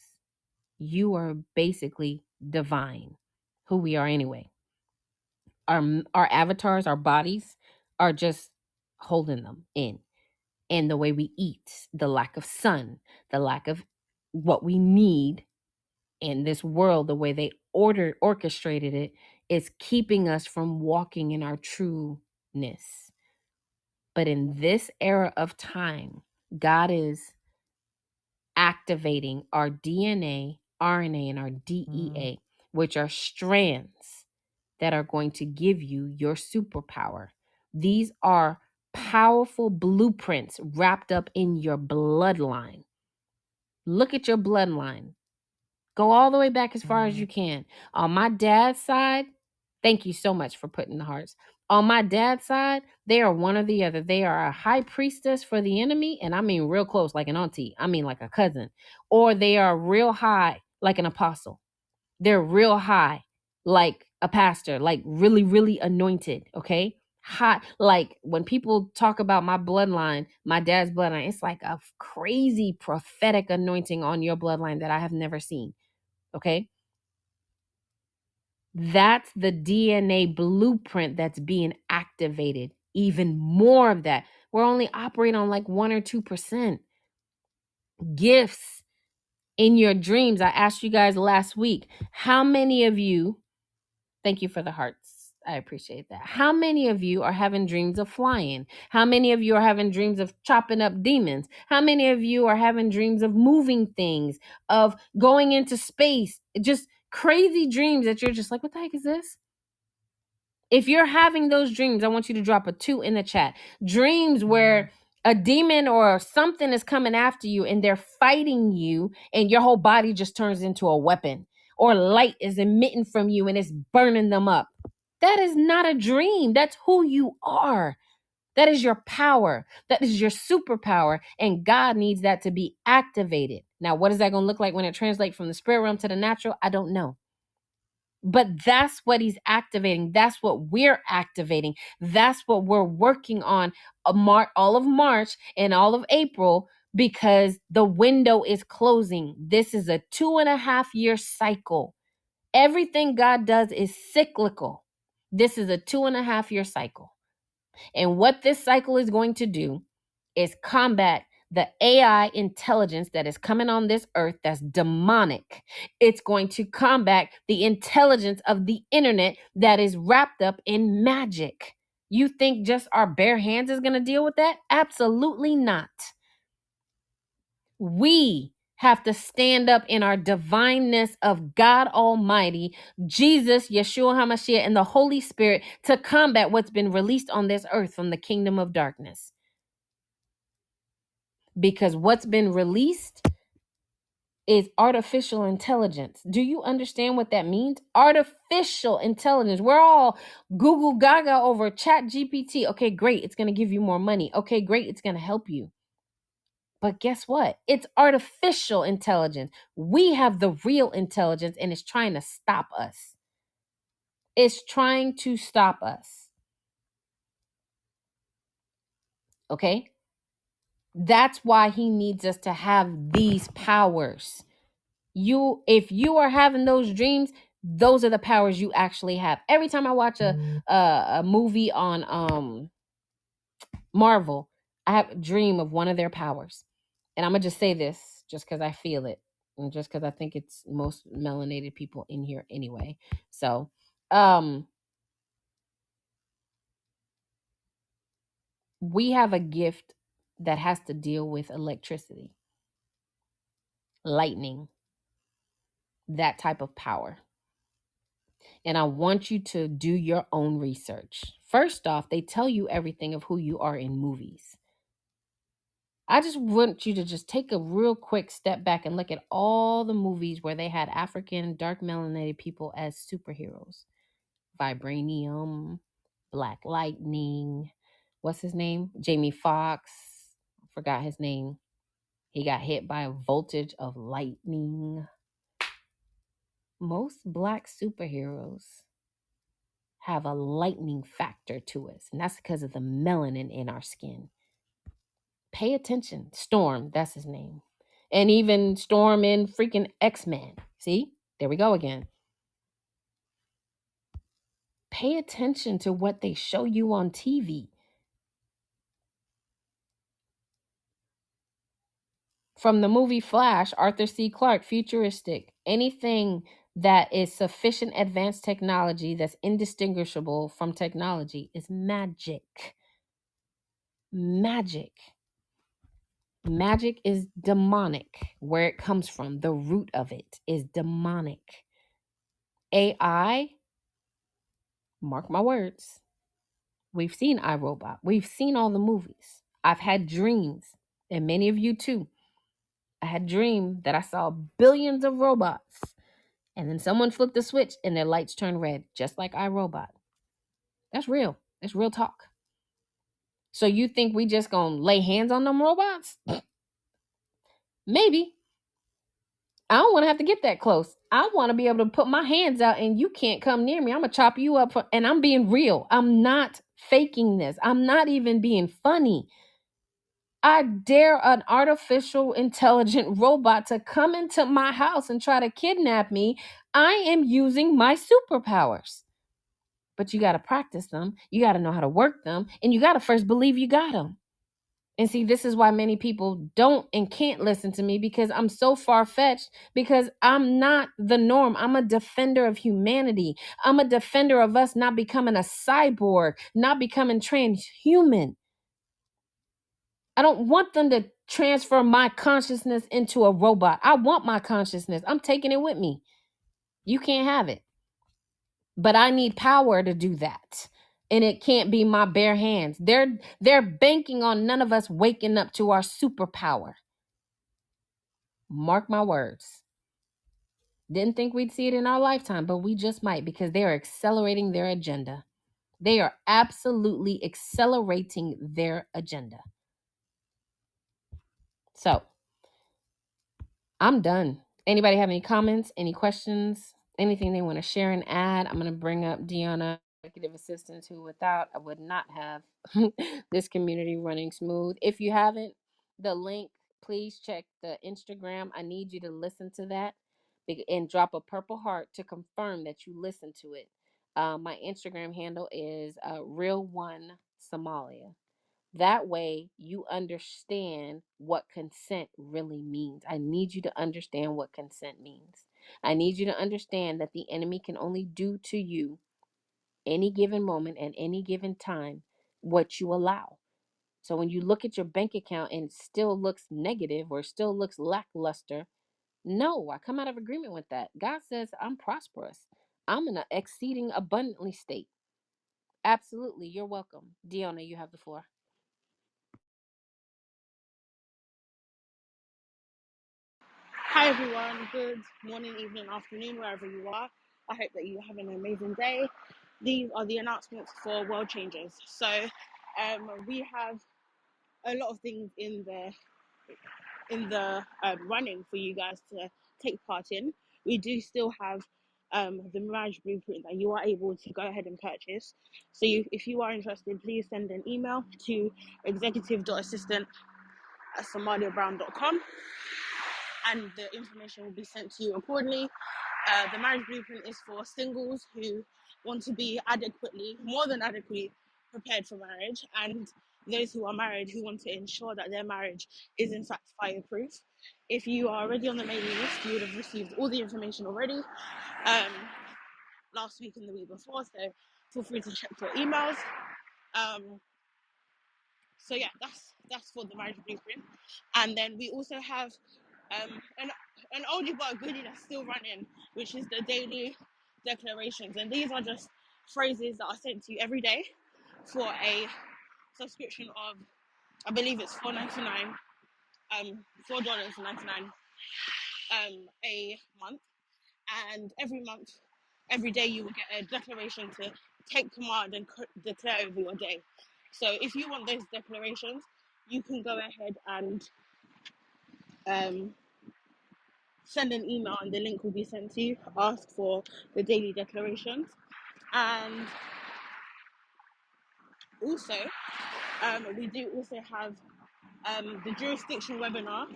you are basically divine, who we are anyway. Our avatars, our bodies are just holding them in. And the way we eat, the lack of sun, the lack of what we need in this world, the way they orchestrated it, is keeping us from walking in our trueness. But in this era of time, God is activating our DNA, RNA, and our DEA, which are strands that are going to give you your superpower. These are powerful blueprints wrapped up in your bloodline. Look at your bloodline. Go all the way back as far as you can. On my dad's side, thank you so much for putting the hearts. On my dad's side, they are one or the other. They are a high priestess for the enemy, and I mean real close, like an auntie. I mean like a cousin. Or they are real high, like an apostle. They're real high, like a pastor, like really, really anointed, okay? High, like when people talk about my bloodline, my dad's bloodline, it's like a crazy prophetic anointing on your bloodline that I have never seen. Okay. That's the DNA blueprint that's being activated. Even more of that. We're only operating on like 1 or 2%. Gifts in your dreams. I asked you guys last week, how many of you, thank you for the hearts. I appreciate that. How many of you are having dreams of flying? How many of you are having dreams of chopping up demons? How many of you are having dreams of moving things, of going into space? Just crazy dreams that you're just like, what the heck is this? If you're having those dreams, I want you to drop a 2 in the chat. Dreams where a demon or something is coming after you and they're fighting you and your whole body just turns into a weapon, or light is emitting from you and it's burning them up. That is not a dream. That's who you are. That is your power. That is your superpower. And God needs that to be activated. Now, what is that going to look like when it translates from the spirit realm to the natural? I don't know. But that's what he's activating. That's what we're activating. That's what we're working on all of March and all of April, because the window is closing. This is a 2.5-year cycle. Everything God does is cyclical. This is a 2.5-year cycle. And what this cycle is going to do is combat the AI intelligence that is coming on this earth that's demonic. It's going to combat the intelligence of the internet that is wrapped up in magic. You think just our bare hands is going to deal with that? Absolutely not. We have to stand up in our divineness of God Almighty, Jesus, Yeshua HaMashiach, and the Holy Spirit to combat what's been released on this earth from the kingdom of darkness. Because what's been released is artificial intelligence. Do you understand what that means? Artificial intelligence. We're all Google Gaga over Chat GPT. Okay, great. It's going to give you more money. Okay, great. It's going to help you. But guess what? It's artificial intelligence. We have the real intelligence, and it's trying to stop us. It's trying to stop us. Okay? That's why he needs us to have these powers. If you are having those dreams, those are the powers you actually have. Every time I watch a movie on Marvel, I have a dream of one of their powers. And I'm gonna just say this just because I feel it. And just because I think it's most melanated people in here anyway. So we have a gift that has to deal with electricity, lightning, that type of power. And I want you to do your own research. First off, they tell you everything of who you are in movies. I just want you to just take a real quick step back and look at all the movies where they had African dark melanated people as superheroes. Vibranium, Black Lightning, what's his name? Jamie Foxx. Forgot his name. He got hit by a voltage of lightning. Most black superheroes have a lightning factor to us, and that's because of the melanin in our skin. Pay attention. Storm, that's his name. And even Storm in freaking X-Men. See? There we go again. Pay attention to what they show you on TV. From the movie Flash, Arthur C. Clarke, futuristic, anything that is sufficient advanced technology that's indistinguishable from technology is magic. Magic. Magic is demonic. Where it comes from, the root of it is demonic. AI, mark my words, we've seen IRobot. We've seen all the movies. I've had dreams, and many of you too. I had a dream that I saw billions of robots, and then someone flipped the switch and their lights turned red, just like IRobot. That's real. That's real talk. So you think we just gonna lay hands on them robots? Maybe. I don't want to have to get that close. I want to be able to put my hands out and you can't come near me. I'm going to chop you up. And I'm being real. I'm not faking this. I'm not even being funny. I dare an artificial intelligent robot to come into my house and try to kidnap me. I am using my superpowers. But you got to practice them. You got to know how to work them. And you got to first believe you got them. And see, this is why many people don't and can't listen to me, because I'm so far-fetched, because I'm not the norm. I'm a defender of humanity. I'm a defender of us not becoming a cyborg, not becoming transhuman. I don't want them to transfer my consciousness into a robot. I want my consciousness. I'm taking it with me. You can't have it. But I need power to do that. And it can't be my bare hands. They're banking on none of us waking up to our superpower. Mark my words. Didn't think we'd see it in our lifetime, but we just might, because they are accelerating their agenda. They are absolutely accelerating their agenda. So, I'm done. Anybody have any comments, any questions, anything they want to share and add? I'm going to bring up Deanna, executive assistant, who without I would not have this community running smooth. If you haven't, the link, please check the Instagram. I need you to listen to that and drop a purple heart to confirm that you listen to it. My Instagram handle is Real One Somalia. That way you understand what consent really means. I need you to understand what consent means. I need you to understand that the enemy can only do to you any given moment and any given time what you allow. So when you look at your bank account and it still looks negative or still looks lackluster, no, I come out of agreement with that. God says I'm prosperous. I'm in an exceeding abundantly state. Absolutely. You're welcome. Deanna, you have the floor. Hi everyone, good morning, evening, afternoon, wherever you are. I hope that you have an amazing day. These are the announcements for World ChangHers. So we have a lot of things in the running for you guys to take part in. We do still have the Mirage Blueprint that you are able to go ahead and purchase. So if you are interested, please send an email to executive.assistant somaliabrown.com, and the information will be sent to you accordingly. The marriage blueprint is for singles who want to be more than adequately prepared for marriage, and those who are married who want to ensure that their marriage is in fact fireproof. If you are already on the mailing list, you would have received all the information already last week and the week before, so feel free to check your emails. So yeah, that's for the marriage blueprint. And then we also have an oldie but a goodie that's still running, which is the daily declarations. And these are just phrases that are sent to you every day for a subscription of, I believe it's $4.99, $4.99 a month. And every month, every day, you will get a declaration to take command and declare over your day. So if you want those declarations, you can go ahead and send an email and the link will be sent to you. Ask for the daily declarations. And also, we do also have the jurisdiction webinar,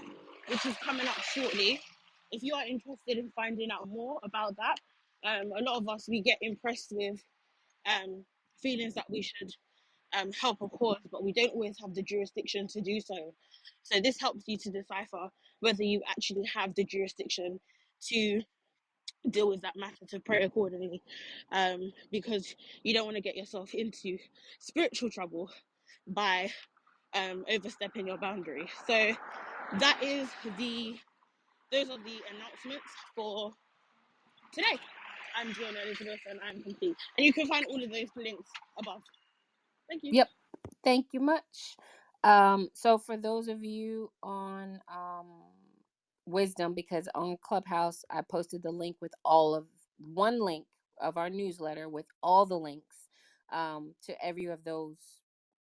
which is coming up shortly. If you are interested in finding out more about that, a lot of us, we get impressed with feelings that we should help a cause, but we don't always have the jurisdiction to do so. So this helps you to decipher whether you actually have the jurisdiction to deal with that matter, to pray accordingly, because you don't want to get yourself into spiritual trouble by overstepping your boundary. So that is those are the announcements for today. I'm Joanna Elizabeth and I'm complete. And you can find all of those links above. Thank you. Yep. Thank you much. So for those of you on Wisdom, because on Clubhouse I posted the link with one link of our newsletter with all the links to every of those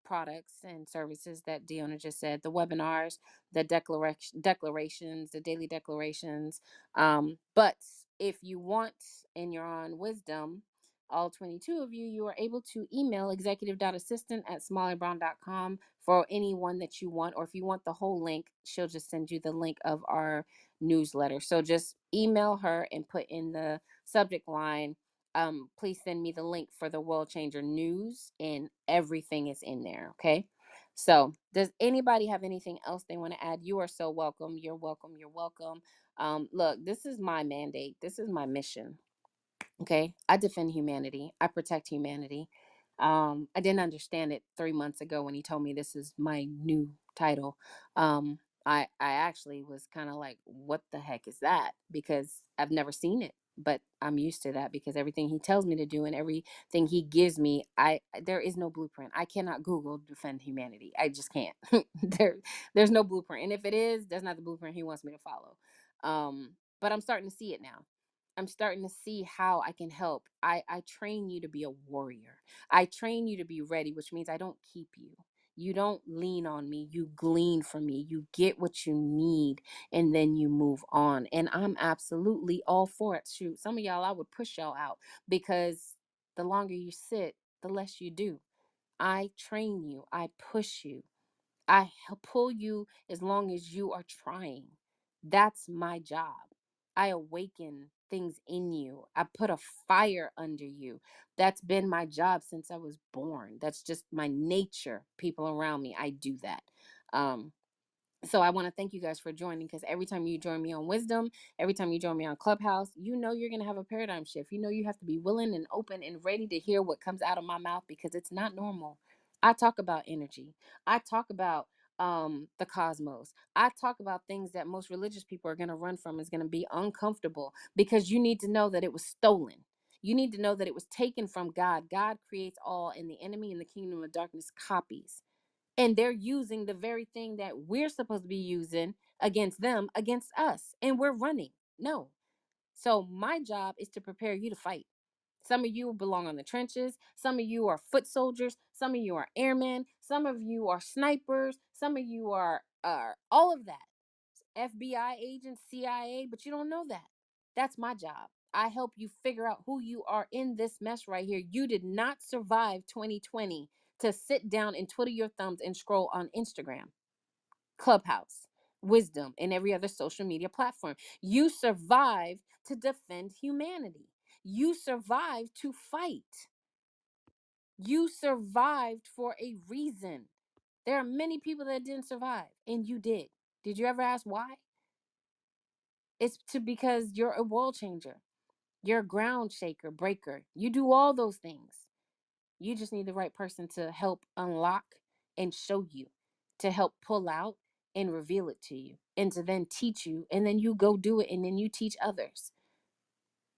products and services that Deanna just said, the webinars, the declarations, the daily declarations. But if you want and you're on Wisdom, all 22 of you, you are able to email executive.assistant@smallybrown.com for anyone that you want, or if you want the whole link, she'll just send you the link of our newsletter. So just email her and put in the subject line, please send me the link for the World Changer news, and everything is in there. Okay. So does anybody have anything else they want to add? You are so welcome. You're welcome. You're welcome. Look, this is my mandate. This is my mission. Okay. I defend humanity. I protect humanity. I didn't understand it 3 months ago when he told me this is my new title. I actually was kind of like, what the heck is that? Because I've never seen it, but I'm used to that because everything he tells me to do and everything he gives me, there is no blueprint. I cannot Google defend humanity. I just can't. There's no blueprint. And if it is, that's not the blueprint he wants me to follow. But I'm starting to see it now. I'm starting to see how I can help. I train you to be a warrior. I train you to be ready, which means I don't keep you. You don't lean on me. You glean from me. You get what you need and then you move on. And I'm absolutely all for it. Shoot, some of y'all, I would push y'all out because the longer you sit, the less you do. I train you. I push you. I pull you as long as you are trying. That's my job. I awaken things in you. I put a fire under you. That's been my job since I was born. That's just my nature. People around me, I do that. Um, so I want to thank you guys for joining, because every time you join me on Wisdom, every time you join me on Clubhouse, you know you're going to have a paradigm shift. You know you have to be willing and open and ready to hear what comes out of my mouth, because it's not normal. I talk about energy. I talk about the cosmos. I talk about things that most religious people are going to run from. Is going to be uncomfortable, because you need to know that it was stolen. You need to know that it was taken from God. God creates all, and the enemy and the kingdom of darkness copies, and they're using the very thing that we're supposed to be using against them, against us, and we're running. No. So my job is to prepare you to fight. Some of you belong on the trenches. Some of you are foot soldiers. Some of you are airmen. Some of you are snipers. Some of you are all of that. FBI agents, CIA, but you don't know that. That's my job. I help you figure out who you are in this mess right here. You did not survive 2020 to sit down and twiddle your thumbs and scroll on Instagram. Clubhouse, Wisdom, and every other social media platform. You survived to defend humanity. You survived to fight. You survived for a reason. There are many people that didn't survive, and you did. Did you ever ask why? It's because you're a world changer. You're a ground shaker, breaker. You do all those things. You just need the right person to help unlock and show you, to help pull out and reveal it to you, and to then teach you, and then you go do it, and then you teach others.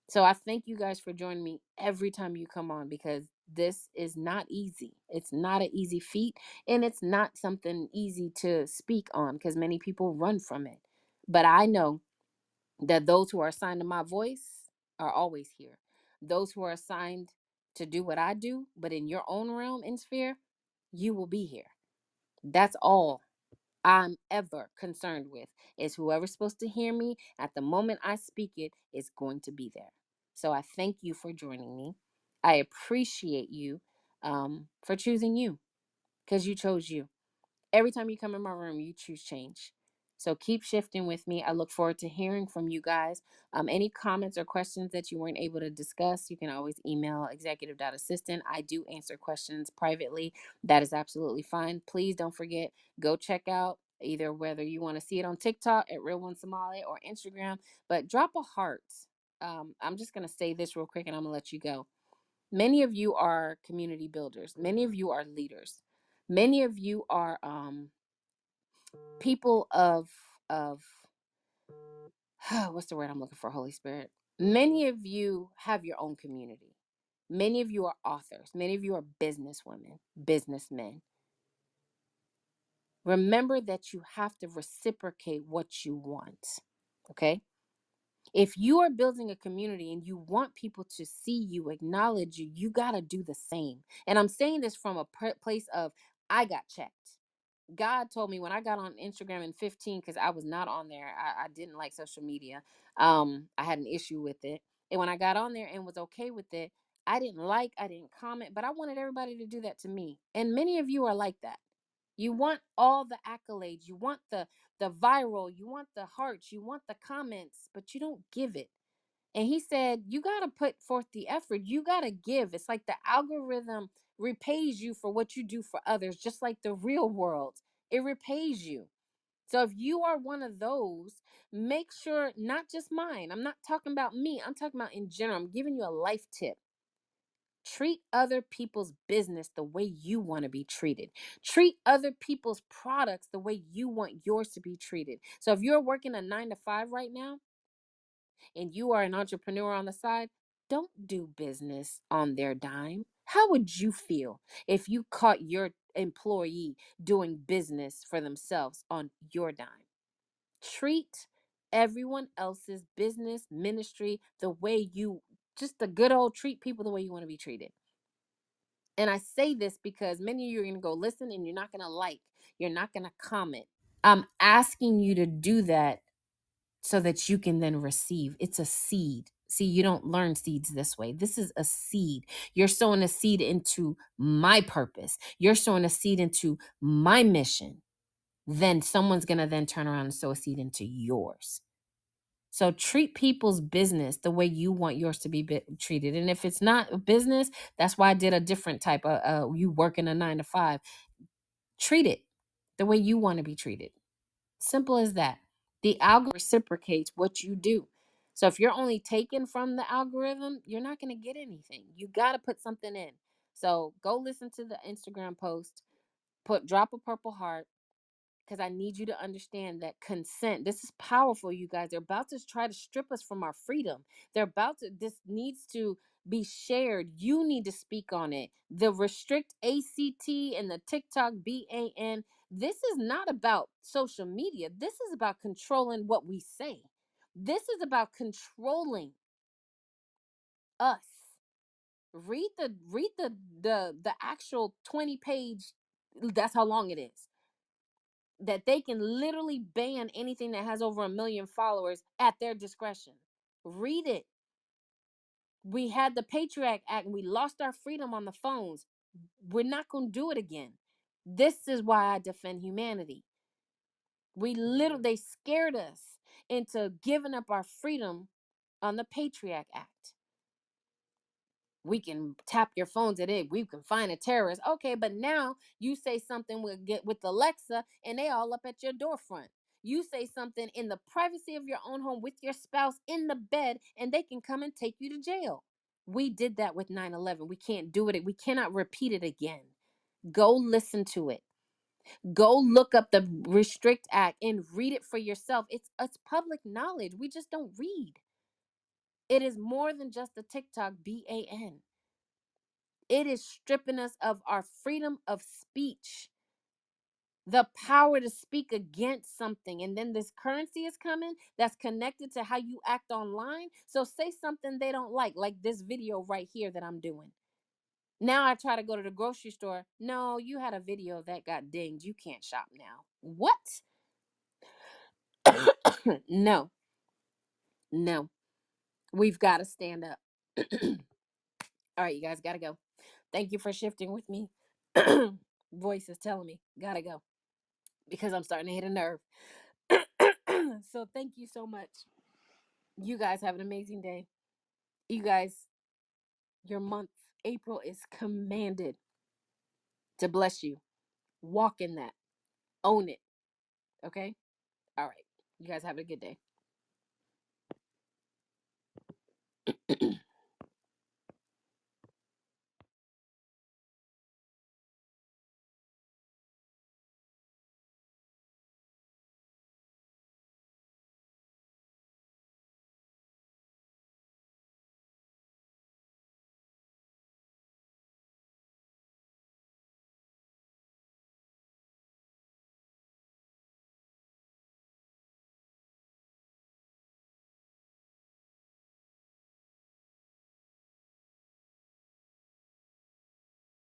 So I thank you guys for joining me every time you come on, because this is not easy. It's not an easy feat, and it's not something easy to speak on because many people run from it. But I know that those who are assigned to my voice are always here. Those who are assigned to do what I do, but in your own realm and sphere, you will be here. That's all I'm ever concerned with, is whoever's supposed to hear me at the moment I speak it is going to be there. So I thank you for joining me. I appreciate you for choosing you, because you chose you. Every time you come in my room, you choose change. So keep shifting with me. I look forward to hearing from you guys. Any comments or questions that you weren't able to discuss, you can always email executive.assistant. I do answer questions privately. That is absolutely fine. Please don't forget, go check out either whether you want to see it on TikTok at Real One Somali or Instagram, but drop a heart. I'm just going to say this real quick and I'm going to let you go. Many of you are community builders. Many of you are leaders. Many of you are people of what's the word I'm looking for, Holy Spirit? Many of you have your own community. Many of you are authors. Many of you are businesswomen, businessmen. Remember that you have to reciprocate what you want. Okay? If you are building a community and you want people to see you, acknowledge you, you got to do the same. And I'm saying this from a place of, I got checked. God told me when I got on Instagram in 15, because I was not on there. I didn't like social media. I had an issue with it. And when I got on there and was okay with it, I didn't comment, but I wanted everybody to do that to me. And many of you are like that. You want all the accolades, you want the viral, you want the hearts, you want the comments, but you don't give it. And he said, you got to put forth the effort. You got to give. It's like the algorithm repays you for what you do for others, just like the real world. It repays you. So if you are one of those, make sure, not just mine. I'm not talking about me. I'm talking about in general. I'm giving you a life tip. Treat other people's business the way you want to be treated. Treat other people's products the way you want yours to be treated. So if you're working a 9 to 5 right now, and you are an entrepreneur on the side, don't do business on their dime. How would you feel if you caught your employee doing business for themselves on your dime? Treat everyone else's business, ministry, the way you, just the good old treat people the way you want to be treated. And I say this because many of you are going to go listen and you're not going to like, you're not going to comment. I'm asking you to do that so that you can then receive. It's a seed. See, you don't learn seeds this way. This is a seed. You're sowing a seed into my purpose. You're sowing a seed into my mission. Then someone's going to then turn around and sow a seed into yours. So treat people's business the way you want yours to be treated. And if it's not a business, that's why I did a different type of you working a 9 to 5. Treat it the way you want to be treated. Simple as that. The algorithm reciprocates what you do. So if you're only taking from the algorithm, you're not going to get anything. You got to put something in. So go listen to the Instagram post, drop a purple heart, because I need you to understand that consent, this is powerful, you guys. They're about to try to strip us from our freedom. This needs to be shared. You need to speak on it. The restrict ACT and the TikTok BAN, this is not about social media. This is about controlling what we say. This is about controlling us. Read the actual 20-page, that's how long it is, that they can literally ban anything that has over 1 million followers at their discretion. Read it. We had the Patriot Act and we lost our freedom on the phones. We're not going to do it again. This is why I defend humanity. They scared us into giving up our freedom on the Patriot Act. We can tap your phones at it. We can find a terrorist. Okay, but now you say something with Alexa and they all up at your door front. You say something in the privacy of your own home with your spouse in the bed and they can come and take you to jail. We did that with 9/11. We can't do it. We cannot repeat it again. Go listen to it. Go look up the Restrict Act and read it for yourself. It's public knowledge. We just don't read. It is more than just a TikTok BAN. It is stripping us of our freedom of speech, the power to speak against something. And then this currency is coming that's connected to how you act online. So say something they don't like this video right here that I'm doing. Now I try to go to the grocery store. No, you had a video that got dinged. You can't shop now. What? No, no. We've got to stand up. All right, you guys got to go. Thank you for shifting with me. Voice is telling me, gotta go because I'm starting to hit a nerve. So thank you so much. You guys have an amazing day. You guys, your month, April, is commanded to bless you. Walk in that. Own it. Okay? All right. You guys have a good day.